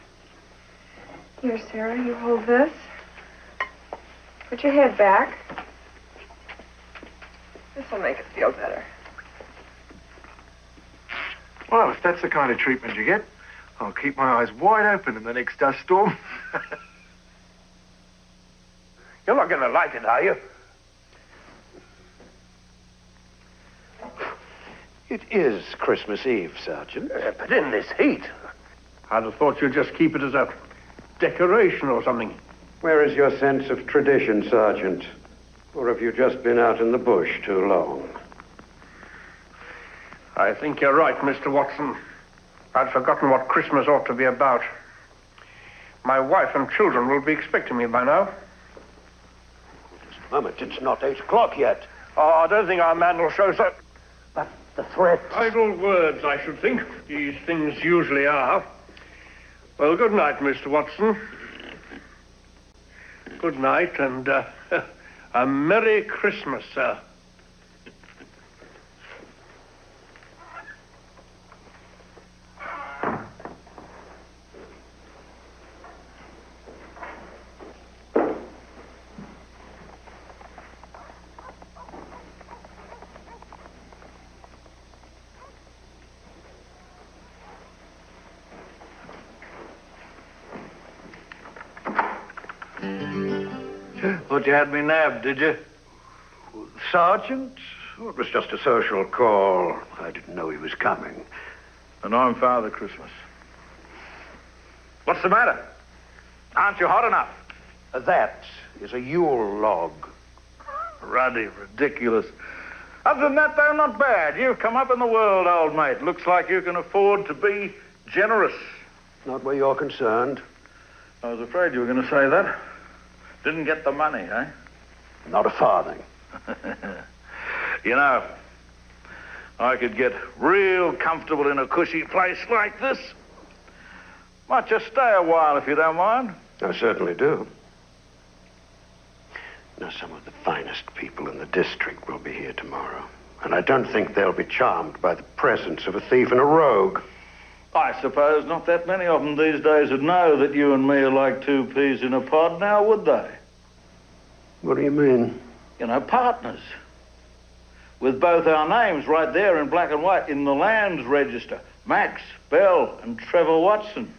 Here, Sarah, you hold this. Put your head back. This'll make it feel better. Well, if that's the kind of treatment you get, I'll keep my eyes wide open in the next dust storm. You're not going to like it, are you? It is Christmas Eve, Sergeant. But in this heat. I'd have thought you'd just keep it as a decoration or something. Where is your sense of tradition, Sergeant? Or have you just been out in the bush too long? I think you're right, Mr. Watson. I'd forgotten what Christmas ought to be about. My wife and children will be expecting me by now. Just a moment, it's not 8 o'clock yet. Oh, I don't think our man will show so... But the threat... Idle words, I should think. These things usually are. Well, good night, Mr. Watson. Good night, and a Merry Christmas, sir. Thought you had me nabbed, did you? Sergeant? Oh, it was just a social call. I didn't know he was coming. And I'm Father Christmas. What's the matter? Aren't you hot enough? That is a Yule log. Ruddy, ridiculous. Other than that, though, not bad. You've come up in the world, old mate. Looks like you can afford to be generous. Not where you're concerned. I was afraid you were going to say that. Didn't get the money, eh? Not a farthing. You know, I could get real comfortable in a cushy place like this. Might just stay a while if you don't mind. I certainly do. Now, some of the finest people in the district will be here tomorrow. And I don't think they'll be charmed by the presence of a thief and a rogue. I suppose not that many of them these days would know that you and me are like two peas in a pod now, would they? What do you mean? You know, partners. With both our names right there in black and white in the lands register. Max, Bell, and Trevor Watson.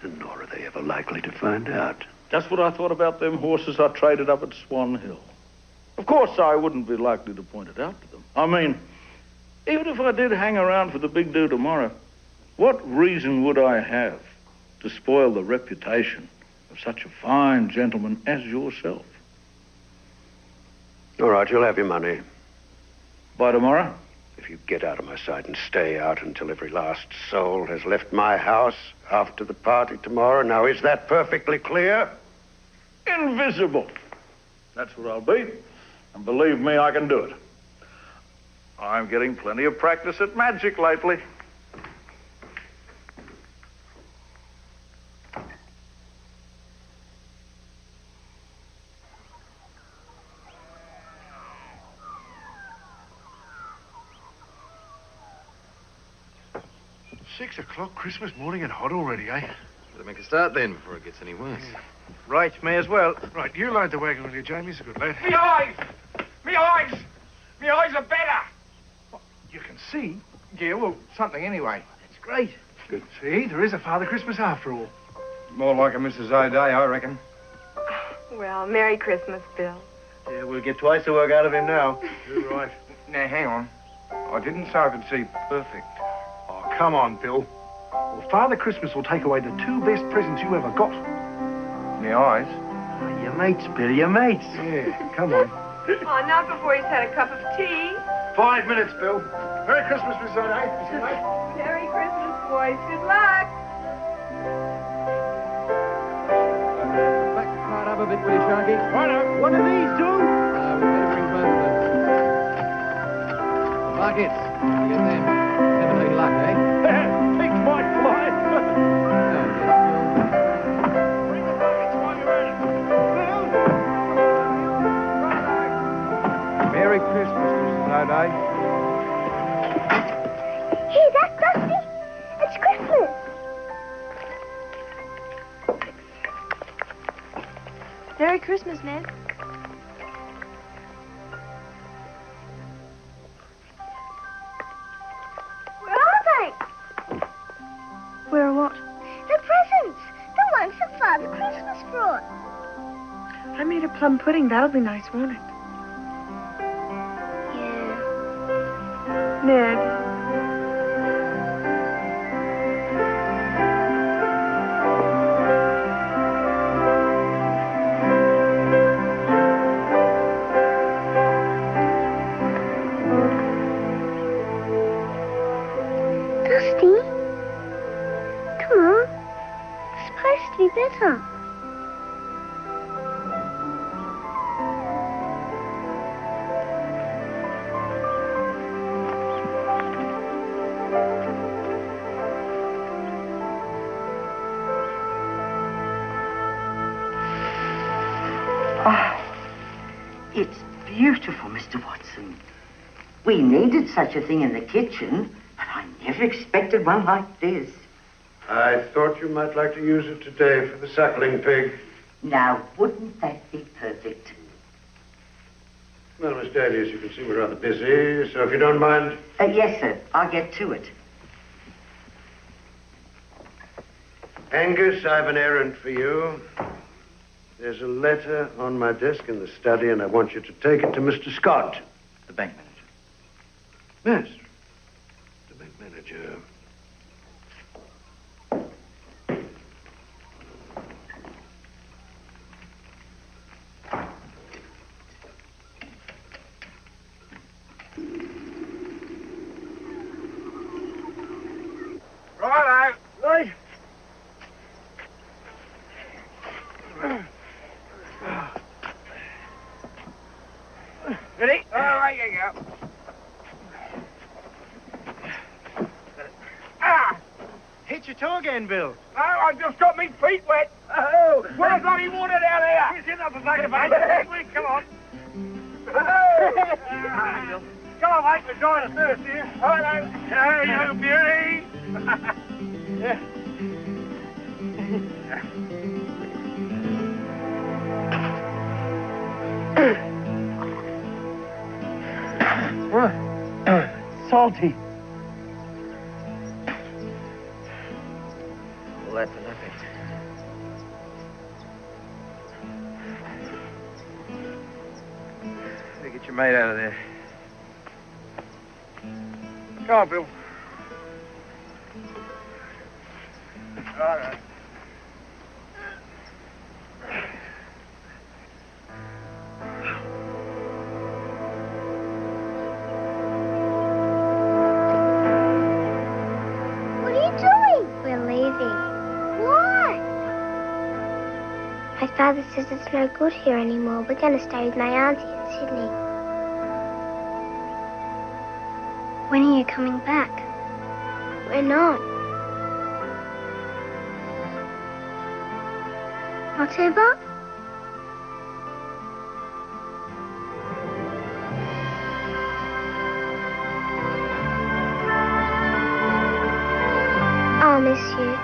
And nor are they ever likely to find out. That's what I thought about them horses I traded up at Swan Hill. Of course, I wouldn't be likely to point it out to them. I mean, even if I did hang around for the big do tomorrow, what reason would I have to spoil the reputation of such a fine gentleman as yourself? All right, you'll have your money. By tomorrow? If you get out of my sight and stay out until every last soul has left my house after the party tomorrow. Now, is that perfectly clear? Invisible. That's what I'll be. And believe me, I can do it. I'm getting plenty of practice at magic lately. $6 Christmas morning and hot already, eh? Better make a start then before it gets any worse. Right, may as well. Right, you load the wagon, will you, Jamie? He's a good lad. Me eyes! Me eyes! Me eyes are better! You can see? Yeah, well, something anyway. That's great. Good. See, there is a Father Christmas after all. More like a Mrs. O'Day, I reckon. Well, Merry Christmas, Bill. Yeah, we'll get twice the work out of him now. You're right. Now, hang on. I didn't say I could see perfect. Oh, come on, Bill. Well, Father Christmas will take away the two best presents you ever got. Me eyes? Your mates, Bill, your mates. Yeah, come on. Oh, not before he's had a cup of tea. 5 minutes, Bill. Merry Christmas, Miss Zonai. Merry Christmas, boys. Good luck. Back the cart up a bit, will you, Sharky? Right up. What are these, two? We better bring both of them. The buckets. You get them. Never any luck, eh? Pigs might fly. Merry Christmas, Mrs. O'Day. Hey, that's Dusty. It's Christmas. Merry Christmas, Ned. Where are they? Where are what? The presents. The ones that Father Christmas brought. I made a plum pudding. That'll be nice, won't it? Yeah. Ned. Dusty? Come on. It's supposed to be better. It's beautiful, Mr. Watson. We needed such a thing in the kitchen, but I never expected one like this. I thought you might like to use it today for the suckling pig. Now, wouldn't that be perfect? Well, Miss Daly, as you can see, we're rather busy, so if you don't mind... Yes, sir. I'll get to it. Angus, I have an errand for you. There's a letter on my desk in the study, and I want you to take it to Mr. Scott. The bank manager. Yes. The bank manager. Right. Ready? Oh, right you go. Ah! Hit your toe again, Bill. No, I just got me feet wet. Oh! Where's bloody water down here? It's in the back of mate. Come on. Oh! Come on, mate, we're trying to thirst here. Hello. Hey, you beauty. Yeah. Salty. All that for nothing. Hey, get your mate out of there. Come on, Bill. All right. What are you doing? We're leaving. Why? My father says it's no good here anymore. We're going to stay with my auntie in Sydney. When are you coming back? We're not. Whatever? I'll miss you.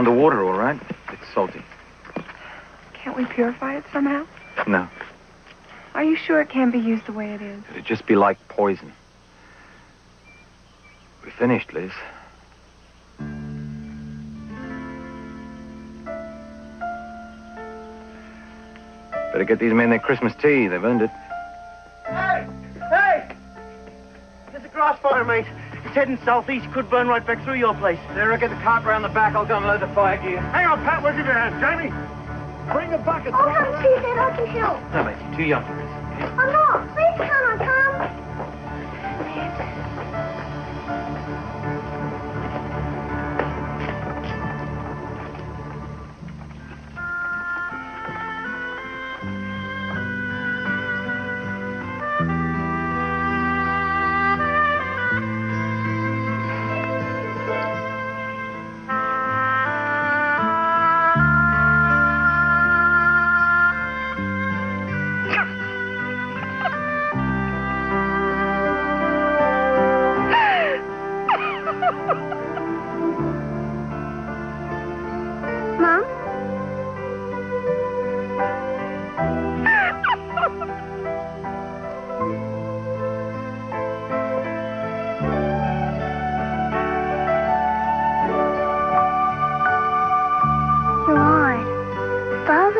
underwater, all right. It's salty. Can't we purify it somehow? No. Are you sure it can't be used the way it is? It'd just be like poison. We're finished, Liz. Better get these men their Christmas tea. They've earned it. Hey! Hey! There's a grass fire, mate. It's heading southeast. Could burn right back through your place. Sarah, get the cart round the back. I'll go and load the fire gear. Hang on, Pat. We'll give you a hand. Jamie, bring a bucket. I'll come too, then I can help. No, mate, you're too young for this. I'm not. Please can't I come?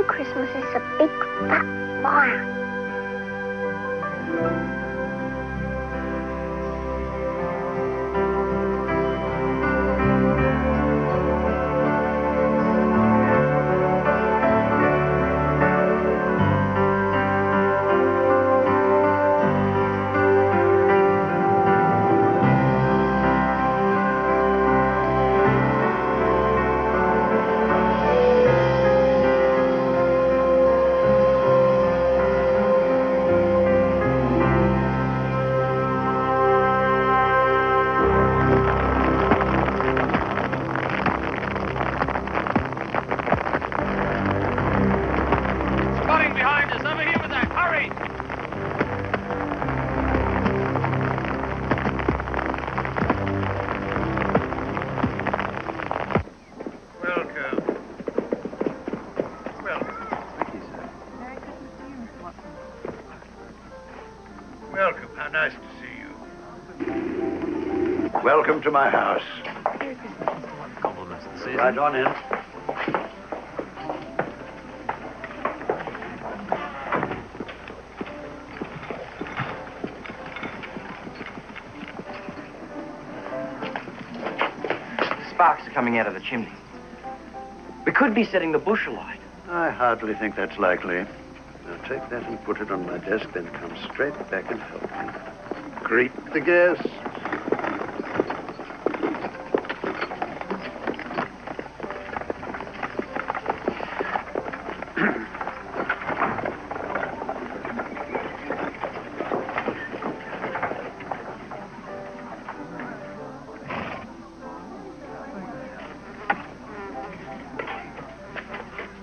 Christmas is a big fat liar. Welcome to my house. Compliments of the season. Right on in. Sparks are coming out of the chimney. We could be setting the bush alight. I hardly think that's likely. Now take that and put it on my desk, then come straight back and help me. Greet the guests.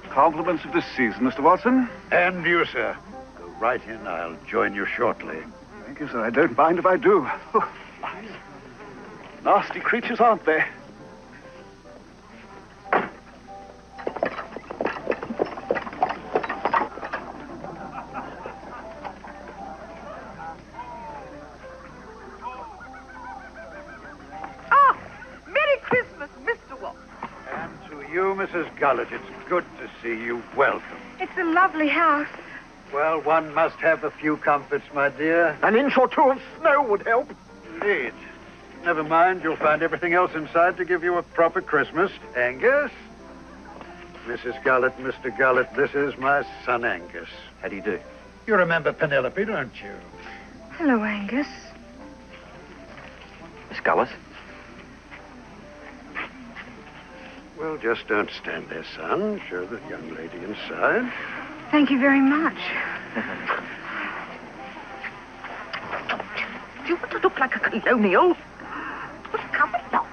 Compliments of this season, Mr. Watson. And you, sir. Go right in. I'll join you shortly. Thank you, sir. I don't mind if I do. Oh, nasty creatures, aren't they? Ah, Merry Christmas, Mr. Watson. And to you, Mrs. Gullett, it's good to see you. Welcome. It's a lovely house. Well, one must have a few comforts, my dear. An inch or two of snow would help. Indeed. Never mind, you'll find everything else inside to give you a proper Christmas. Angus? Mrs. Gullett, Mr. Gullett, this is my son Angus. How do you do? You remember Penelope, don't you? Hello, Angus. Miss Gullis? Well, just don't stand there, son. Show the young lady inside. Thank you very much. Do you want to look like a colonial? Well, come along.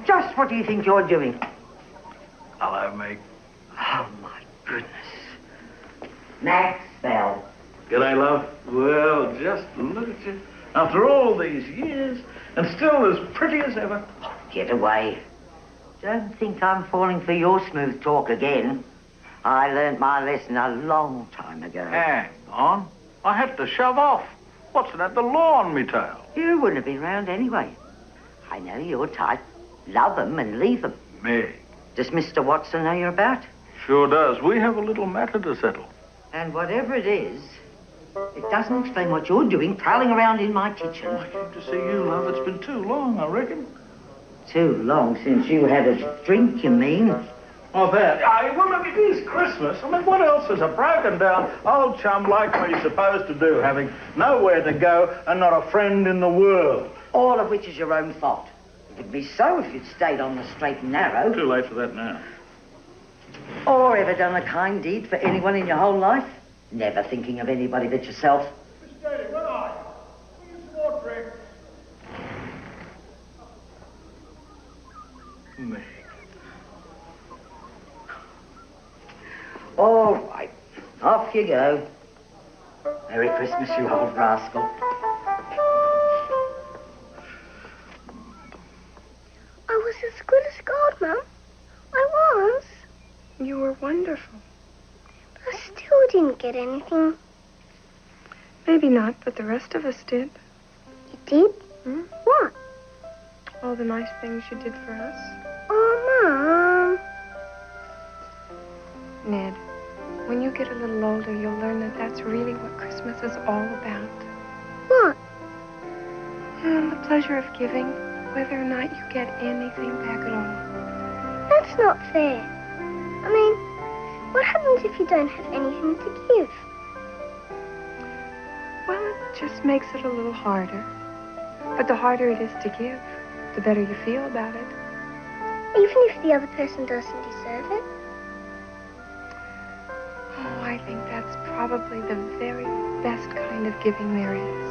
Just what do you think you're doing? Hello, Meg. Oh, my goodness. Maxwell. G'day, love. Well, just look at you. After all these years, and still as pretty as ever. Get away. Don't think I'm falling for your smooth talk again. I learnt my lesson a long time ago. Hang on. I had to shove off. What's that, the law on me tail? You wouldn't have been round anyway. I know your type. Love 'em and leave 'em. Meg. Does Mr. Watson know you're about? Sure does. We have a little matter to settle. And whatever it is, it doesn't explain what you're doing prowling around in my kitchen. I came to see you, love. It's been too long, I reckon. Too long since you had a drink, you mean? Oh, that. Well, look, it is Christmas. I mean, what else is a broken-down old chum like me supposed to do, having nowhere to go and not a friend in the world? All of which is your own fault. It would be so if you'd stayed on the straight and narrow. Too late for that now. Or ever done a kind deed for anyone in your whole life. Never thinking of anybody but yourself. Mr. Daly, where are you? Will you some more drink? Meg. All right. Off you go. Merry Christmas, you old rascal. I was as good as gold, Mum. I was. You were wonderful. But I still didn't get anything. Maybe not, but the rest of us did. You did? Hmm? What? All the nice things you did for us. Oh, Mum. Ned, when you get a little older, you'll learn that that's really what Christmas is all about. What? And the pleasure of giving, whether or not you get anything back at all. That's not fair. I mean, what happens if you don't have anything to give? Well, it just makes it a little harder. But the harder it is to give, the better you feel about it. Even if the other person doesn't deserve it? Oh, I think that's probably the very best kind of giving there is.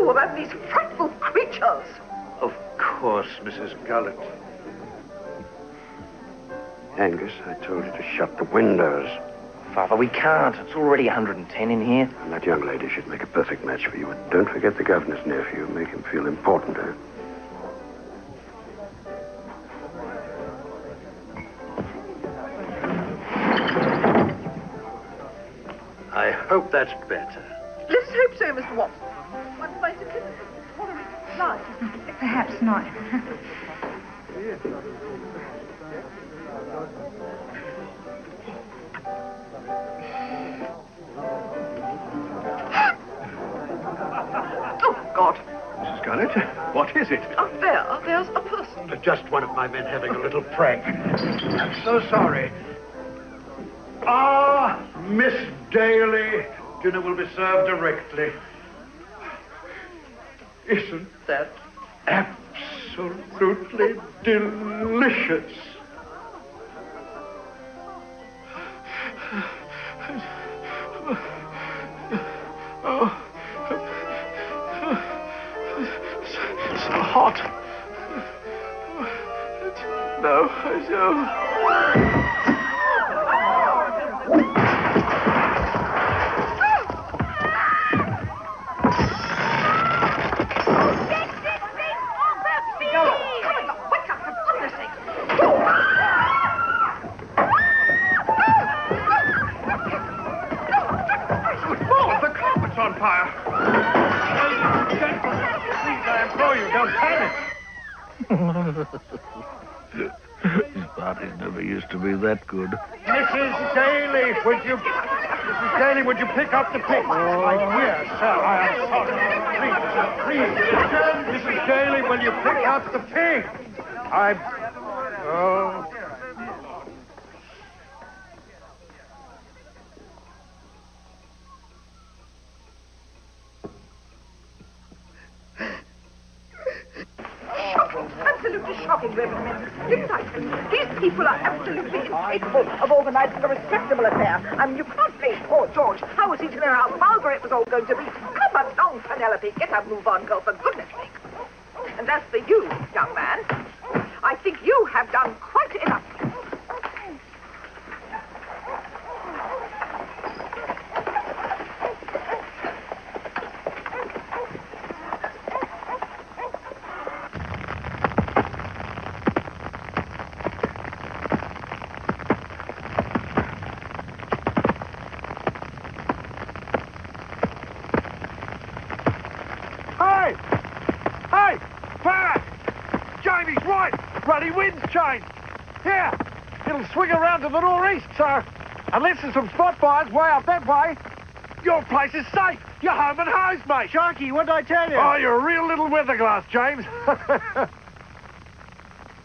do about these frightful creatures? Of course, Mrs. Gullett. Angus, I told you to shut the windows. Father, we can't. It's already 110 in here. And that young lady should make a perfect match for you. And don't forget the governor's nephew. Make him feel important, eh? I hope that's better. Let's hope so, Mr. Watson. One finds it tolerably light, isn't it? Perhaps not. Oh, God. Mrs. Gullett, what is it? Up there's a person. Just one of my men having a little prank. I'm so sorry. Ah, Miss Daly. Dinner will be served directly. Isn't that absolutely delicious? Oh, so hot. No, no. His parties never used to be that good. Mrs. Daly, would you pick up the pig? Oh, my dear sir, I am sorry. Please, Mrs. Daly, will you pick up the pig? Oh. Absolutely shocking, Reverend Menzies. Didn't I tell you? These people are absolutely incapable of organising a respectable affair. I mean, you can't blame poor George. How was he to know how vulgar it was all going to be? Come along, Penelope. Get a move on, girl, for goodness sake. And as for you, young man, I think you have done quite enough. Ruddy wind's changed. Here, it'll swing around to the northeast, so unless there's some spot fires way up that way, your place is safe. You're home and hose, mate. Sharky, what did I tell you? Oh, you're a real little weatherglass, James.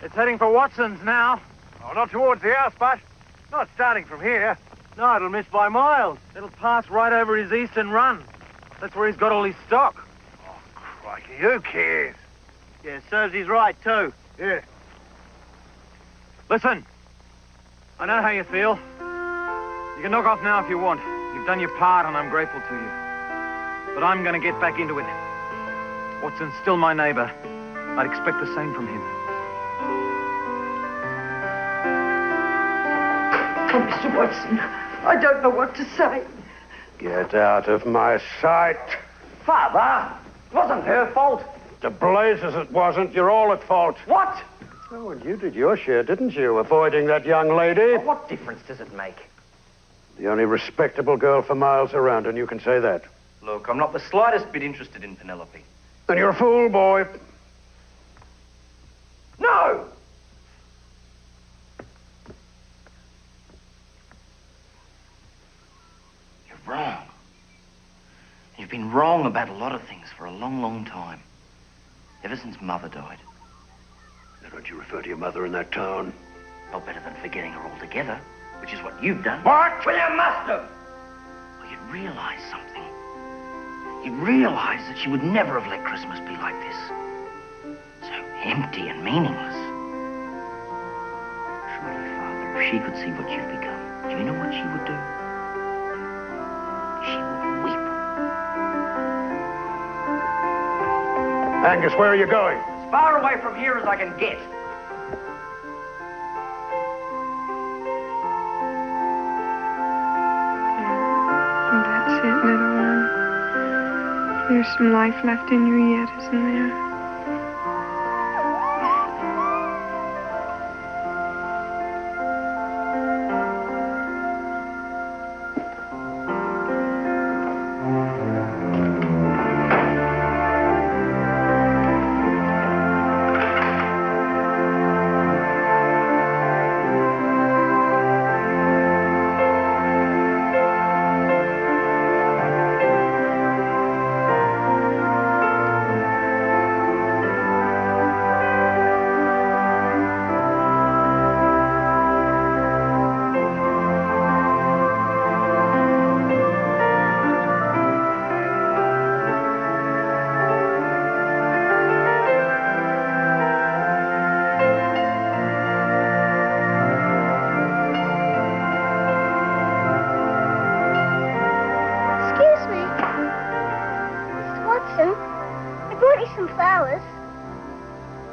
It's heading for Watson's now. Oh, not towards the house, but not starting from here. No, it'll miss by miles. It'll pass right over his eastern run. That's where he's got all his stock. Oh, crikey, who cares? Yeah, serves he's right, too. Yeah. Listen, I know how you feel. You can knock off now if you want. You've done your part and I'm grateful to you. But I'm going to get back into it. Watson's still my neighbour. I'd expect the same from him. Oh, Mr. Watson, I don't know what to say. Get out of my sight. Father, it wasn't her fault. The blazes it wasn't. You're all at fault. What? Oh, well, you did your share, didn't you? Avoiding that young lady. Well, what difference does it make? The only respectable girl for miles around, and you can say that. Look, I'm not the slightest bit interested in Penelope. Then you're a fool, boy. No! You're wrong. You've been wrong about a lot of things for a long, long time. Ever since Mother died. Now, don't you refer to your mother in that tone? No better than forgetting her altogether, which is what you've done. What? Well, you must have. Well, you'd realise something. You'd realise that she would never have let Christmas be like this. So empty and meaningless. Surely, Father, if she could see what you've become, do you know what she would do? She would weep. Angus, where are you going? As far away from here as I can get. That's it, little one. There's some life left in you yet, isn't there?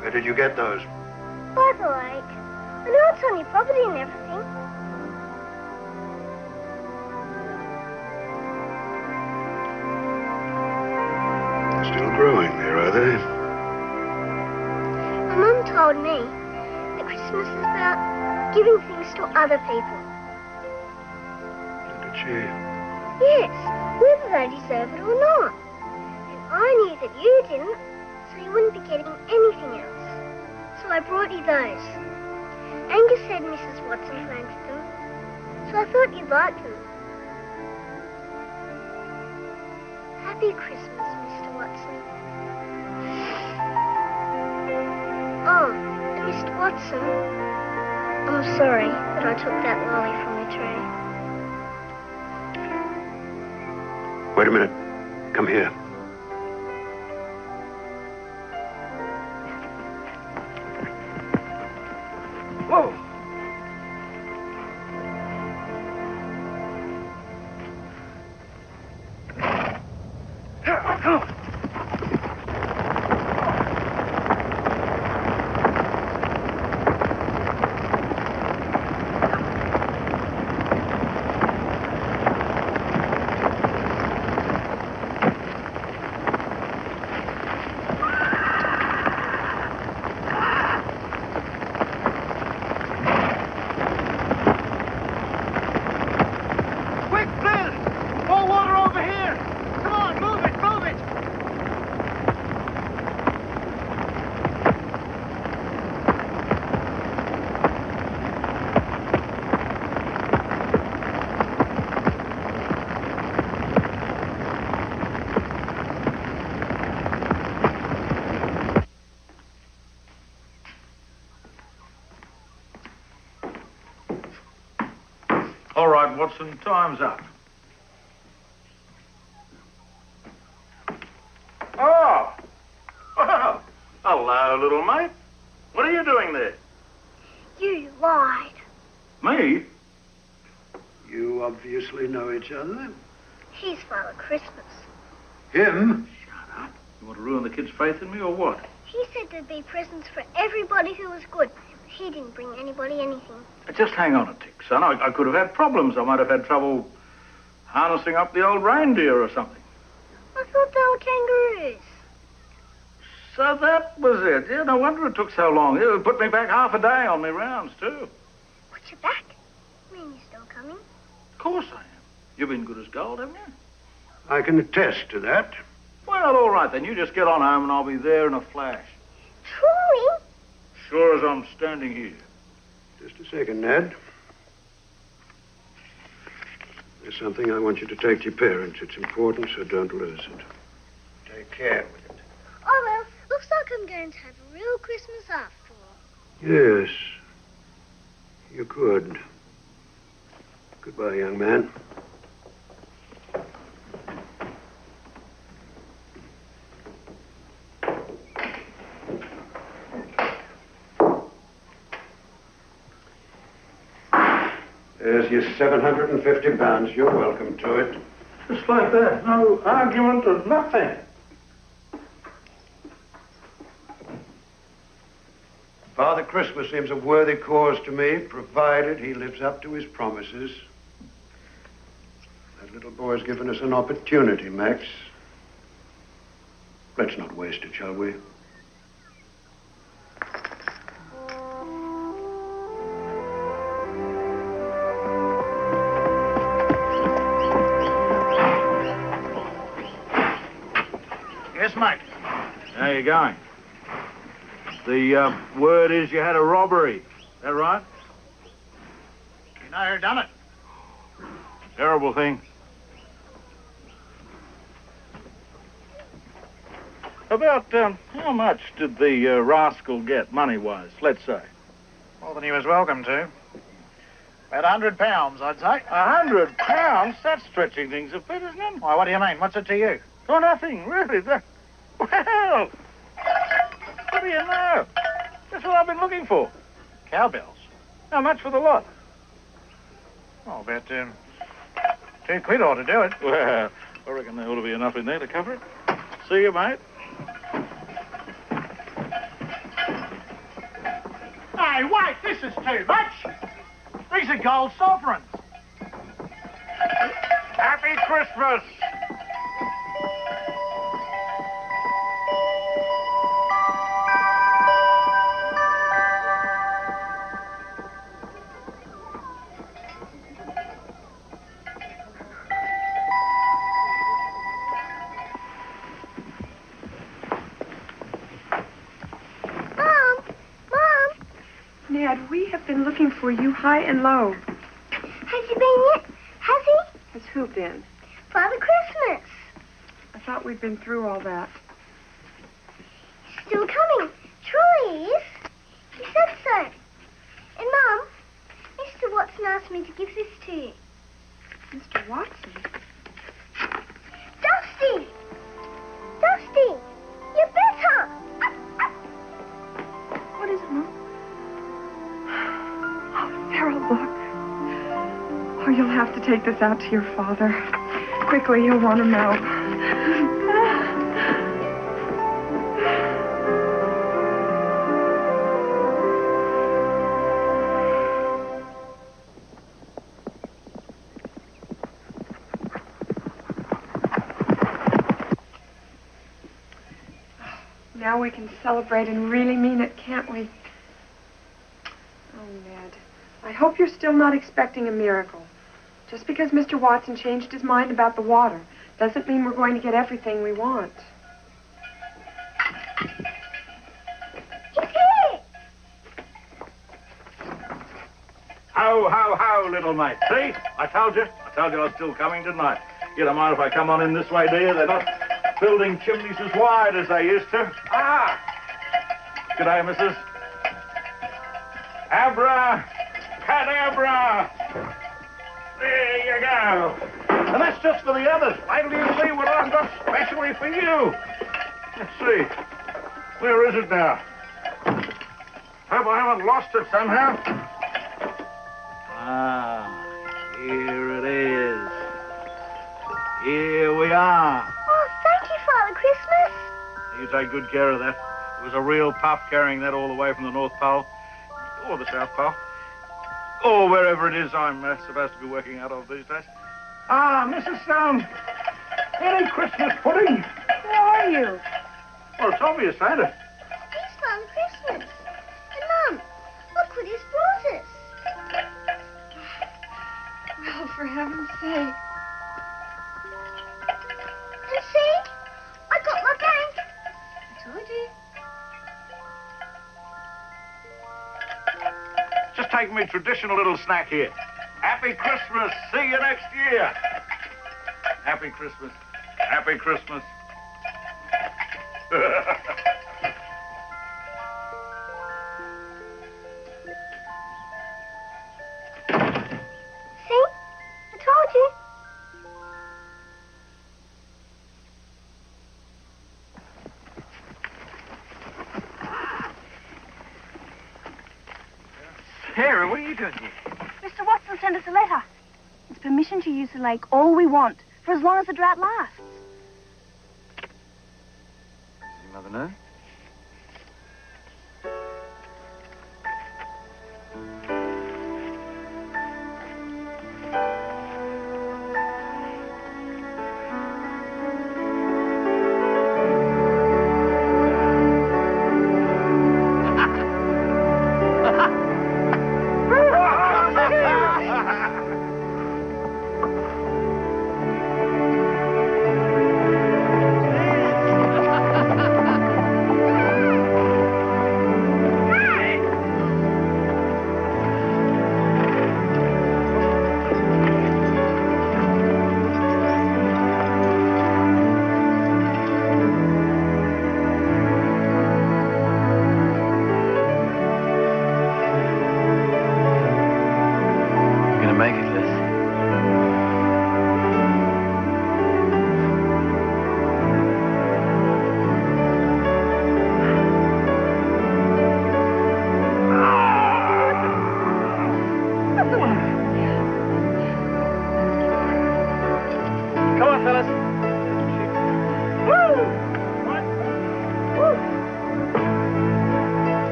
Where did you get those? By the lake. I know it's on your property and everything. Still growing there, are they? My mum told me that Christmas is about giving things to other people. Did she? Yes, whether they deserve it or not. And I knew that you didn't, so you wouldn't be getting anything else. So I brought you those. Angus said Mrs. Watson planted them, so I thought you'd like them. Happy Christmas, Mr. Watson. Oh, and Mr. Watson, I'm sorry that I took that lolly from your tree. Wait a minute. Come here. Whoa! All right, Watson, time's up. Oh! Well, hello, little mate. What are you doing there? You lied. Me? You obviously know each other. He's Father Christmas. Him? Shut up. You want to ruin the kid's faith in me or what? He said there'd be presents for everybody who was good. He didn't bring anybody anything. Just hang on a tick, son. I could have had problems. I might have had trouble harnessing up the old reindeer or something. I thought they were kangaroos. So that was it. Yeah, no wonder it took so long. It put me back half a day on my rounds, too. Put you back? I mean, you're still coming? Of course I am. You've been good as gold, haven't you? I can attest to that. Well, all right, then. You just get on home and I'll be there in a flash. Truly? Sure as I'm standing here. Just a second, Ned. There's something I want you to take to your parents. It's important, so don't lose it. Take care with it. Oh, well, looks like I'm going to have a real Christmas after all. Yes. You could. Goodbye, young man. There's your 750 pounds. You're welcome to it. Just like that. No argument or nothing. Father Christmas seems a worthy cause to me, provided he lives up to his promises. That little boy's given us an opportunity, Max. Let's not waste it, shall we? Yes, mate. How you going? The word is you had a robbery. Is that right? You know who done it? Terrible thing. About how much did the rascal get, money-wise, let's say? More than he was welcome to. About £100, I'd say. £100? That's stretching things a bit, isn't it? Why, what do you mean? What's it to you? Oh, nothing, really. Well, what do you know? That's what I've been looking for. Cowbells. How much for the lot? Oh, about £2 ought to do it. Well, I reckon there ought to be enough in there to cover it. See you, mate. Hey, wait, this is too much. These are gold sovereigns. Happy Christmas! Ned, we have been looking for you high and low. Has he been yet? Has he? Has who been? Father Christmas. I thought we'd been through all that. Still coming. Truly he is. He said so. And, Mum, Mr. Watson asked me to give this to you. Mr. Watson? Dusty! Dusty! You're better! What is it, Mum? Oh, Farrell, look. Oh, you'll have to take this out to your father. Quickly, he'll want to know. Now we can celebrate and really mean it, can't we? Oh, Ned, I hope you're still not expecting a miracle. Just because Mr. Watson changed his mind about the water doesn't mean we're going to get everything we want. Ho, ho, ho, little mate. See? I told you I was still coming, didn't I? You don't mind if I come on in this way, do you? They're not building chimneys as wide as they used to. Ah! G'day, missus. Abra-cadabra! There you go. And that's just for the others. Wait till you see what I've got specially for you. Let's see. Where is it now? Hope I haven't lost it somehow. Ah, here it is. Here we are. Oh, thank you, Father Christmas. You take good care of that. It was a real puff carrying that all the way from the North Pole. Or the South Pole. Or wherever it is I'm supposed to be working out of these days. Ah, Mrs. Stone. Any Christmas pudding? Who are you? Well, it's obvious, ain't it? It's Father Christmas. And, Mum, look what he's brought us. Well, for heaven's sake. And see? I got my bank. I told you. Just take me traditional little snack here. Happy Christmas. See you next year. Happy Christmas. Happy Christmas. See? I told you. Sarah, what are you doing here? Mr. Watson sent us a letter. It's permission to use the lake all we want, for as long as the drought lasts. Does your mother know?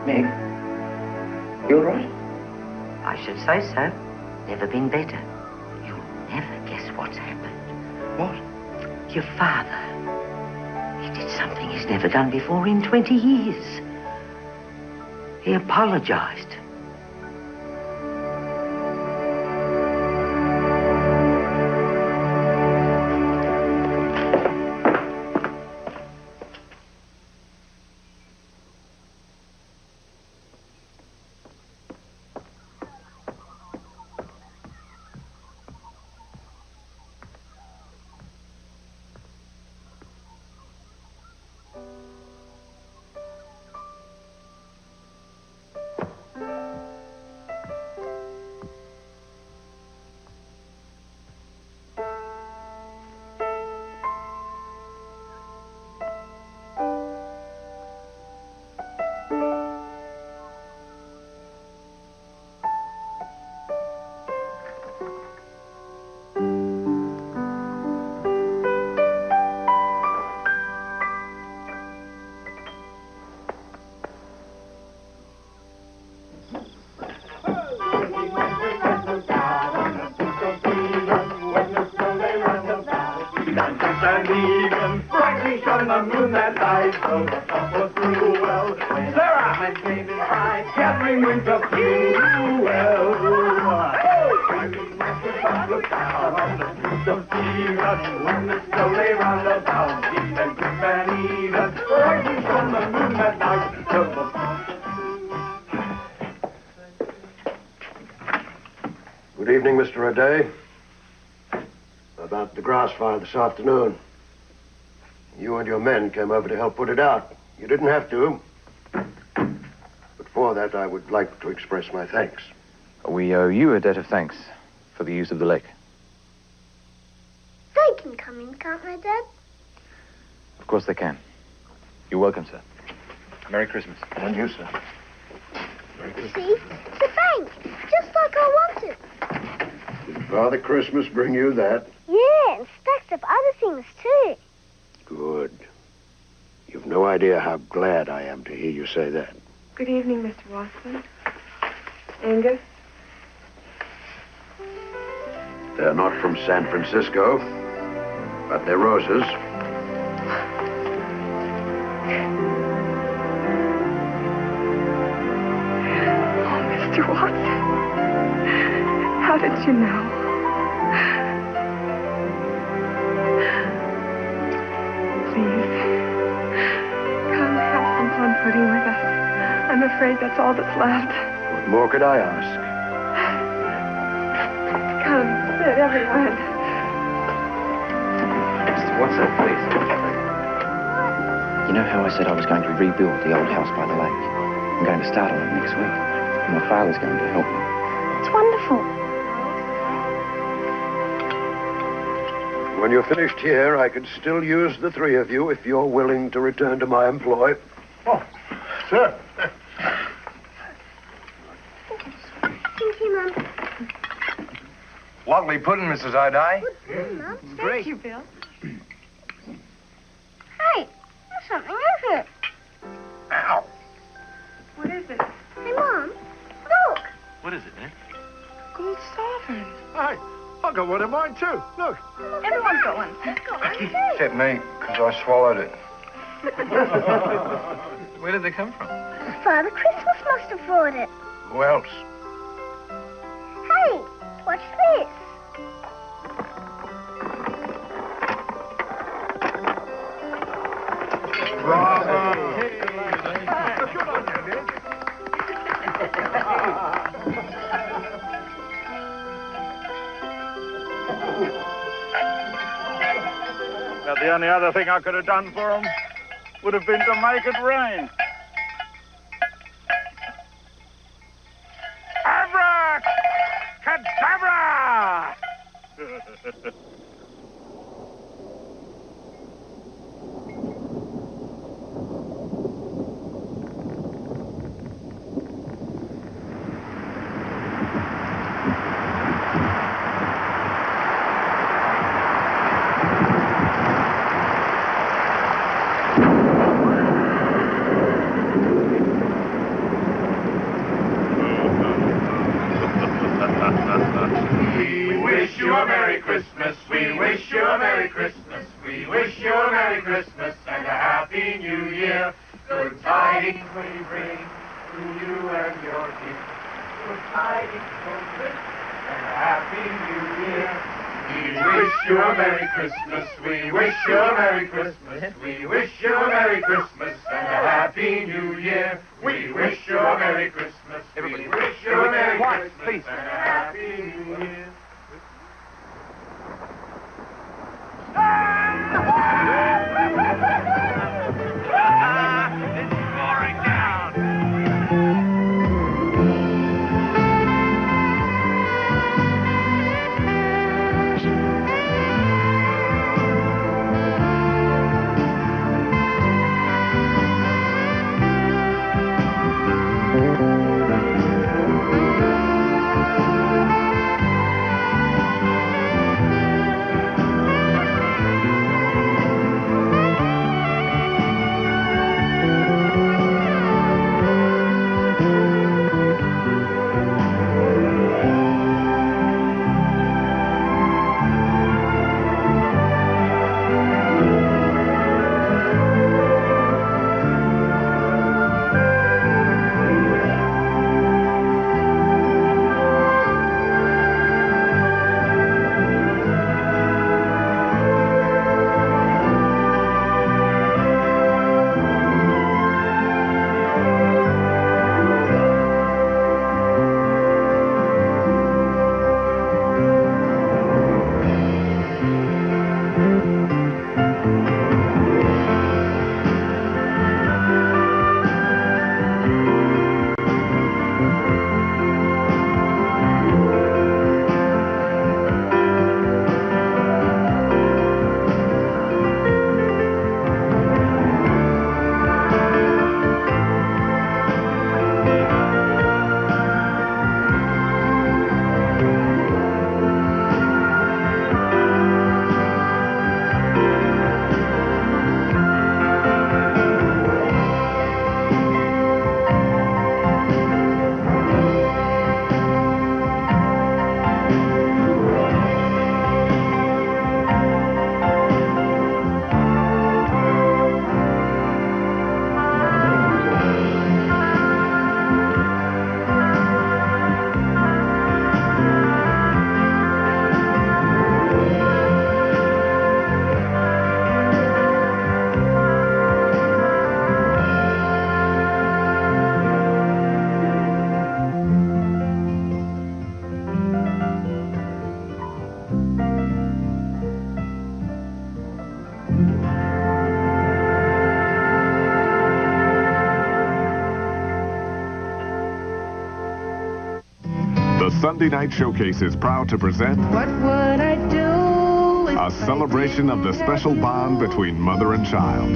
Meg, you all right? I should say so. Never been better. You'll never guess what's happened. What? Your father. He did something he's never done before in 20 years. He apologized. Good evening, Mr. O'Day. About the grass fire this afternoon. You and your men came over to help put it out. You didn't have to. But for that, I would like to express my thanks. We owe you a debt of thanks for the use of the lake. They can come in, can't they, Dad? Of course they can. You're welcome, sir. Merry Christmas. And you, sir. See? It's a bank. Just like I wanted. Did Father Christmas bring you that? Yeah, and stacks of other things, too. Good. You've no idea how glad I am to hear you say that. Good evening, Mr. Watson. Angus. They're not from San Francisco, but they're roses. Mr. Watson, how did you know? Please, come have some plum pudding with us. I'm afraid that's all that's left. What more could I ask? Come, sit, everyone. Mr. Watson, please. You know how I said I was going to rebuild the old house by the lake? I'm going to start on it next week. And my father's going to help me. It's wonderful. When you're finished here, I could still use the three of you if you're willing to return to my employ. Oh, sir. Thank you, Mum. Lovely pudding, Mrs. O'Day. Good, Mum. Thank you, Bill. Hey, there's something over it. Ow. What is it? Hey, Mum, look. What is it, man? Gold sovereign. Hey, I got one of mine too. Look. Everyone's got one. I've got one, too. Except me, because I swallowed it. Where did they come from? Father Christmas must have brought it. Who else? Hey, what's this? Now, the only other thing I could have done for them would have been to make it rain. Abracadabra! Christmas. We wish you a Merry Christmas. We wish you a Merry Christmas and a Happy New Year. Good tidings we bring to you and your king. Good tidings from Christmas and a Happy New Year. We wish you a Merry Christmas. We wish you a Merry Christmas. We wish you a Merry Christmas and a Happy New Year. We wish you a Merry Christmas. We wish you a Merry Christmas and a Happy New Year. It's pouring down. Sunday Night Showcase is proud to present What would I do if a celebration of the special bond between mother and child.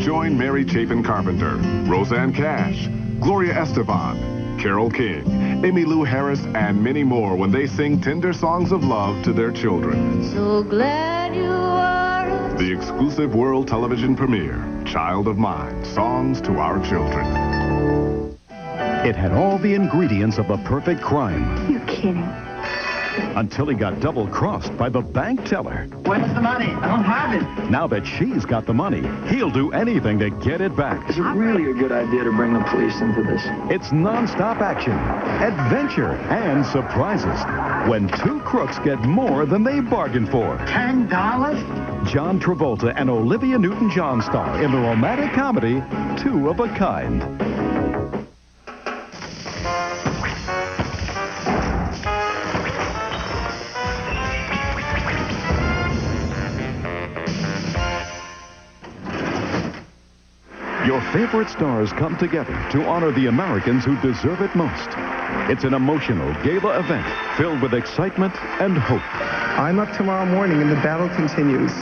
Join Mary Chapin Carpenter, Roseanne Cash, Gloria Estefan, Carole King, Emmylou Harris, and many more when they sing tender songs of love to their children. So glad you are. The exclusive world television premiere, Child of Mine, Songs to Our Children. It had all the ingredients of a perfect crime. You're kidding. Until he got double-crossed by the bank teller. Where's the money? I don't have it. Now that she's got the money, he'll do anything to get it back. Is it really a good idea to bring the police into this? It's non-stop action, adventure, and surprises. When two crooks get more than they bargained for. $10? John Travolta and Olivia Newton-John star in the romantic comedy, Two of a Kind. Your favorite stars come together to honor the Americans who deserve it most. It's an emotional gala event filled with excitement and hope. I'm up tomorrow morning and the battle continues.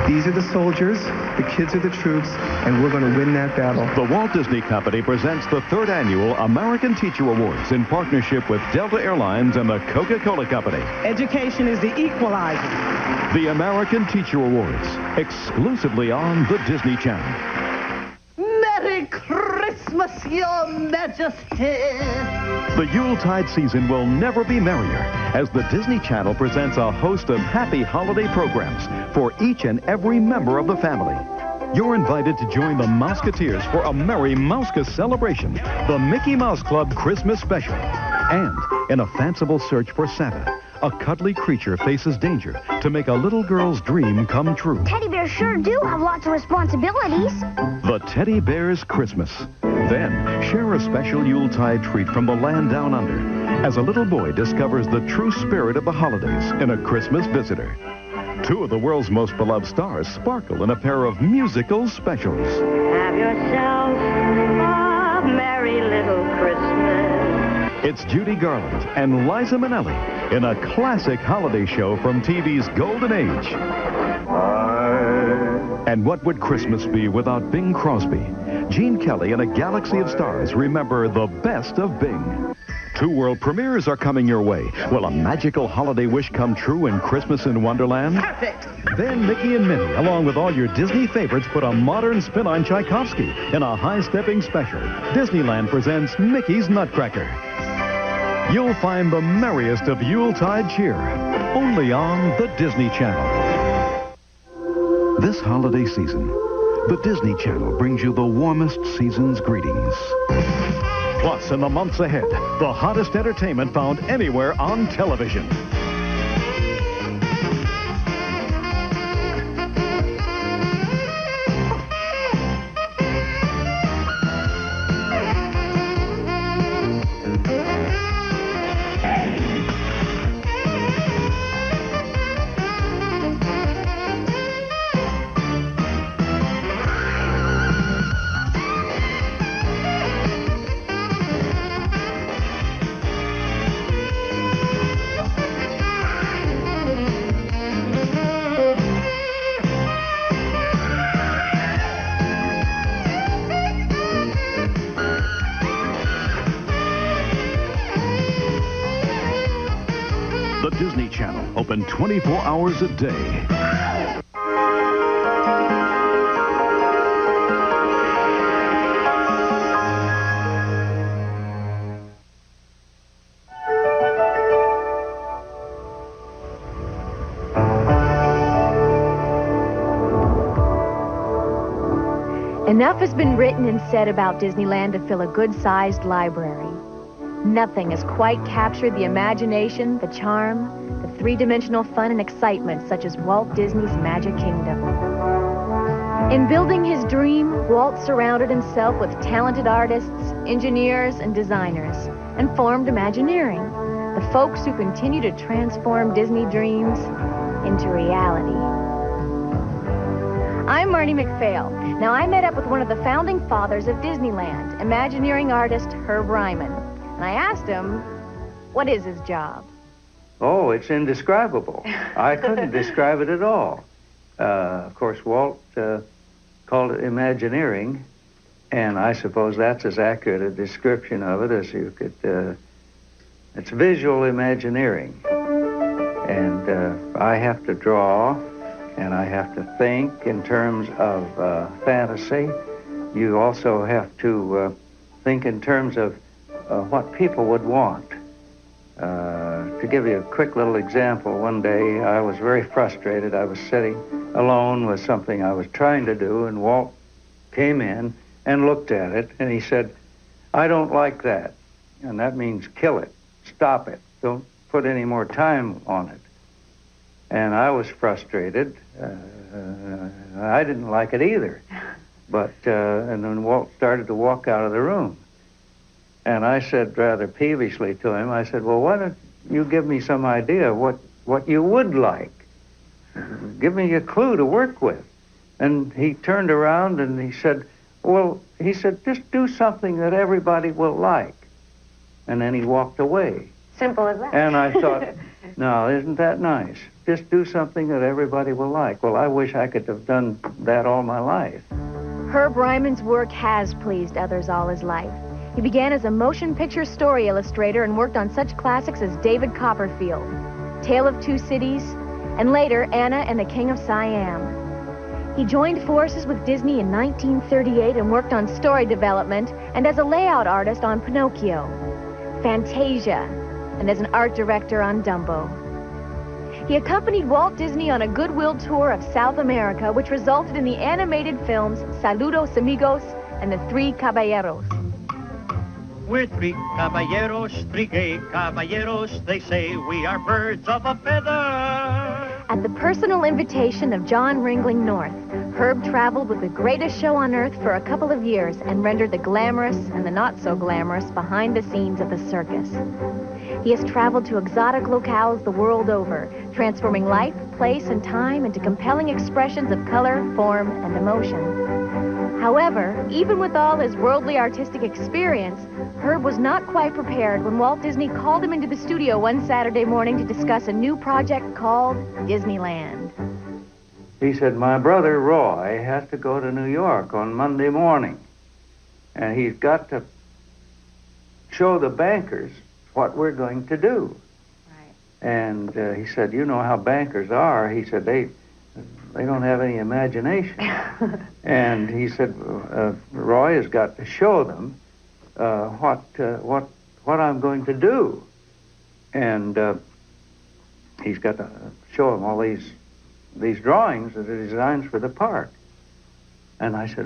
These are the soldiers, the kids are the troops, and we're going to win that battle. The Walt Disney Company presents the 3rd annual American Teacher Awards in partnership with Delta Airlines and the Coca-Cola Company. Education is the equalizer. The American Teacher Awards, exclusively on the Disney Channel. Merry Christmas! Christmas, Your Majesty. The Yuletide season will never be merrier as the Disney Channel presents a host of happy holiday programs for each and every member of the family. You're invited to join the Mouseketeers for a merry Mousekas celebration, the Mickey Mouse Club Christmas Special. And in a fanciful search for Santa, a cuddly creature faces danger to make a little girl's dream come true. Teddy bears sure do have lots of responsibilities. The Teddy Bear's Christmas. Then, share a special Yuletide treat from the land down under as a little boy discovers the true spirit of the holidays in a Christmas Visitor. Two of the world's most beloved stars sparkle in a pair of musical specials. Have yourself a merry little Christmas. It's Judy Garland and Liza Minnelli in a classic holiday show from TV's golden age. And what would Christmas be without Bing Crosby? Gene Kelly and a galaxy of stars remember the best of Bing. 2 world premieres are coming your way. Will a magical holiday wish come true in Christmas in Wonderland? Perfect. Then Mickey and Minnie, along with all your Disney favorites, put a modern spin on Tchaikovsky in a high-stepping special. Disneyland presents Mickey's Nutcracker. You'll find the merriest of Yuletide cheer, only on the Disney Channel. This holiday season, the Disney Channel brings you the warmest season's greetings. Plus, in the months ahead, the hottest entertainment found anywhere on television. The Disney Channel, open 24 hours a day. Enough has been written and said about Disneyland to fill a good-sized library. Nothing has quite captured the imagination, the charm, the three-dimensional fun and excitement such as Walt Disney's Magic Kingdom. In building his dream, Walt surrounded himself with talented artists, engineers, and designers, and formed Imagineering, the folks who continue to transform Disney dreams into reality. I'm Marnie McPhail. Now, I met up with one of the founding fathers of Disneyland, Imagineering artist Herb Ryman. And I asked him, what is his job? Oh, it's indescribable. I couldn't describe it at all. Of course, Walt called it Imagineering, and I suppose that's as accurate a description of it as you could. It's visual Imagineering. And I have to draw, and I have to think in terms of fantasy. You also have to think in terms of what people would want. To give you a quick little example, one day I was very frustrated. I was sitting alone with something I was trying to do, and Walt came in and looked at it, and he said, "I don't like that." And that means kill it, stop it, don't put any more time on it. And I was frustrated. I didn't like it either. But, and then Walt started to walk out of the room. And I said rather peevishly to him, I said, well, why don't you give me some idea of what you would like? Give me a clue to work with. And he turned around and he said, just do something that everybody will like. And then he walked away. Simple as that. And I thought, no, isn't that nice? Just do something that everybody will like. Well, I wish I could have done that all my life. Herb Ryman's work has pleased others all his life. He began as a motion picture story illustrator and worked on such classics as David Copperfield, Tale of Two Cities, and later Anna and the King of Siam. He joined forces with Disney in 1938 and worked on story development and as a layout artist on Pinocchio, Fantasia, and as an art director on Dumbo. He accompanied Walt Disney on a goodwill tour of South America, which resulted in the animated films Saludos Amigos and The Three Caballeros. We're three caballeros, three gay caballeros. They say we are birds of a feather. At the personal invitation of John Ringling North, Herb traveled with the greatest show on earth for a couple of years and rendered the glamorous and the not-so-glamorous behind the scenes of the circus. He has traveled to exotic locales the world over, transforming life, place, and time into compelling expressions of color, form, and emotion. However, even with all his worldly artistic experience, Herb was not quite prepared when Walt Disney called him into the studio one Saturday morning to discuss a new project called Disneyland. He said, my brother Roy has to go to New York on Monday morning, and he's got to show the bankers what we're going to do. Right. And he said, you know how bankers are. He said, they don't have any imagination. And he said, Roy has got to show them what I'm going to do. And he's got to show them all these drawings that are designs for the park. And I said,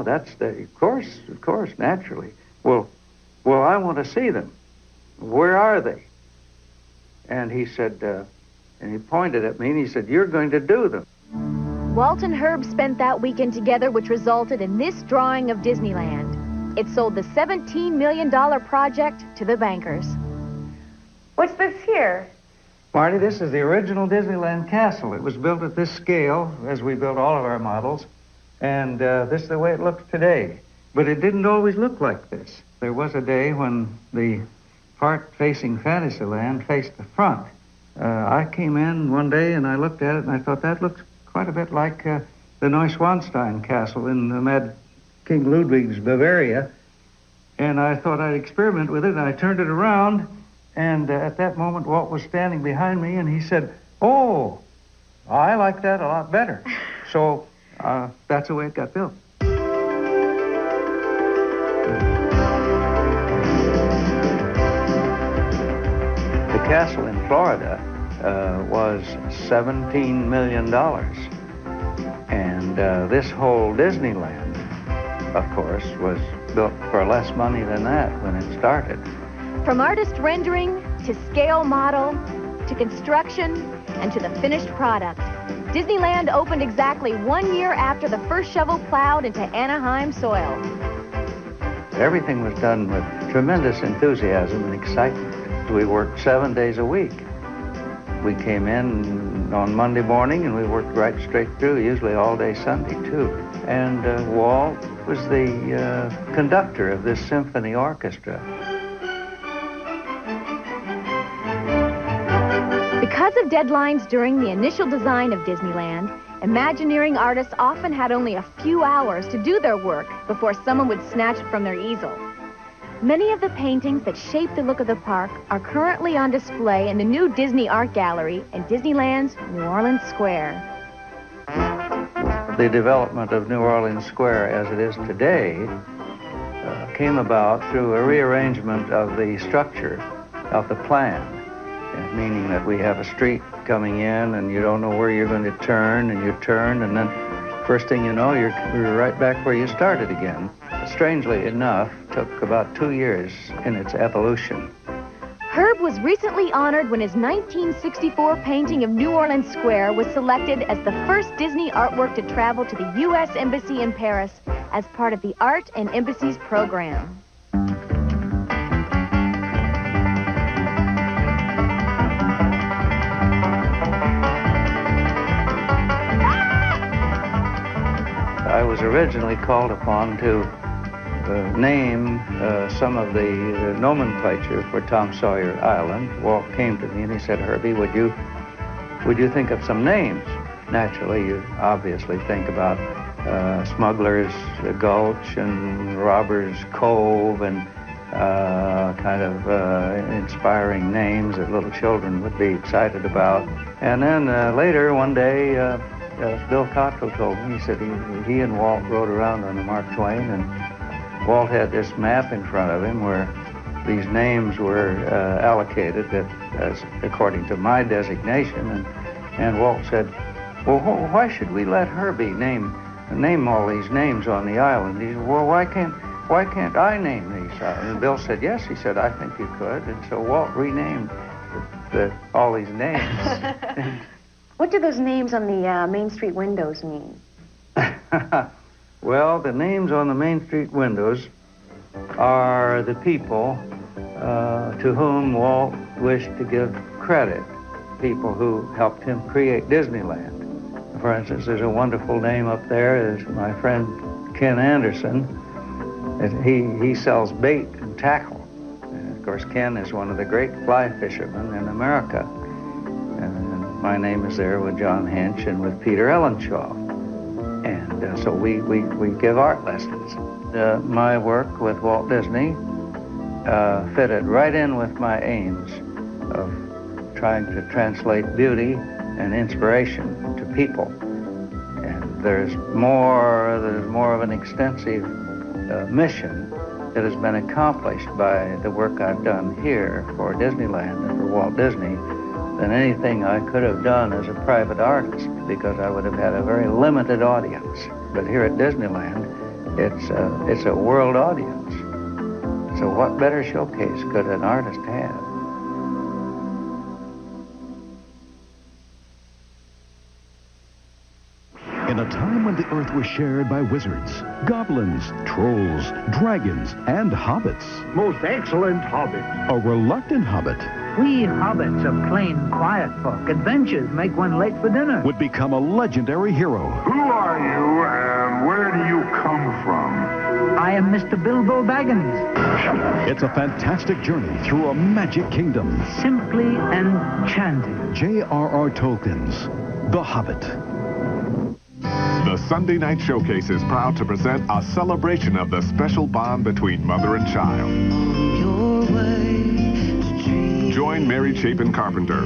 that's of course, naturally. Well, I want to see them. Where are they? And he said, and he pointed at me and he said, you're going to do them. Walt and Herb spent that weekend together, which resulted in this drawing of Disneyland. It sold the $17 million project to the bankers. What's this here? Marty, this is the original Disneyland castle. It was built at this scale, as we built all of our models, and this is the way it looks today. But it didn't always look like this. There was a day when the part facing Fantasyland faced the front. I came in one day and I looked at it and I thought that looks quite a bit like the Neuschwanstein Castle in the Mad King Ludwig's Bavaria. And I thought I'd experiment with it, and I turned it around, and at that moment Walt was standing behind me and he said, oh, I like that a lot better. So that's the way it got built. The castle in Florida was $17 million. And this whole Disneyland, of course, was built for less money than that when it started. From artist rendering to scale model to construction and to the finished product, Disneyland opened exactly 1 year after the first shovel plowed into Anaheim soil. Everything was done with tremendous enthusiasm and excitement. We worked 7 days a week. We came in on Monday morning and we worked right straight through, usually all day Sunday too. And Walt was the conductor of this symphony orchestra. Because of deadlines during the initial design of Disneyland, Imagineering artists often had only a few hours to do their work before someone would snatch it from their easel. Many of the paintings that shape the look of the park are currently on display in the new Disney Art Gallery in Disneyland's New Orleans Square. The development of New Orleans Square as it is today came about through a rearrangement of the structure of the plan, meaning that we have a street coming in and you don't know where you're going to turn, and you turn, and then first thing you know, you're right back where you started again. Strangely enough, took about 2 years in its evolution. Herb was recently honored when his 1964 painting of New Orleans Square was selected as the first Disney artwork to travel to the U.S. Embassy in Paris as part of the Art and Embassies program. I was originally called upon to name some of the nomenclature for Tom Sawyer Island. Walt came to me and he said, "Herbie, would you think of some names?" Naturally, you obviously think about Smuggler's Gulch and Robber's Cove and kind of inspiring names that little children would be excited about. And then later, one day, Bill Cottrell told me, he said he and Walt rode around on the Mark Twain, and Walt had this map in front of him where these names were allocated as according to my designation, and Walt said, well, why should we let her be name all these names on the island? He said, well, why can't I name these? And Bill said, yes. He said, I think you could. And so Walt renamed all these names. What do those names on the Main Street windows mean? Well, the names on the Main Street windows are the people to whom Walt wished to give credit, people who helped him create Disneyland. For instance, there's a wonderful name up there. There's my friend Ken Anderson. He sells bait and tackle. And of course, Ken is one of the great fly fishermen in America. And my name is there with John Hench and with Peter Ellenshaw. And so we give art lessons. My work with Walt Disney fitted right in with my aims of trying to translate beauty and inspiration to people. And there's more of an extensive mission that has been accomplished by the work I've done here for Disneyland and for Walt Disney than anything I could have done as a private artist, because I would have had a very limited audience. But here at Disneyland, it's a world audience. So what better showcase could an artist have? In a time when the earth was shared by wizards, goblins, trolls, dragons, and hobbits. Most excellent hobbit. A reluctant hobbit We hobbits are plain, quiet folk. Adventures make one late for dinner. would become a legendary hero. Who are you and where do you come from? I am Mr. Bilbo Baggins. It's a fantastic journey through a magic kingdom. Simply enchanting. J.R.R. Tolkien's The Hobbit. The Sunday Night Showcase is proud to present a celebration of the special bond between mother and child. Join Mary Chapin Carpenter,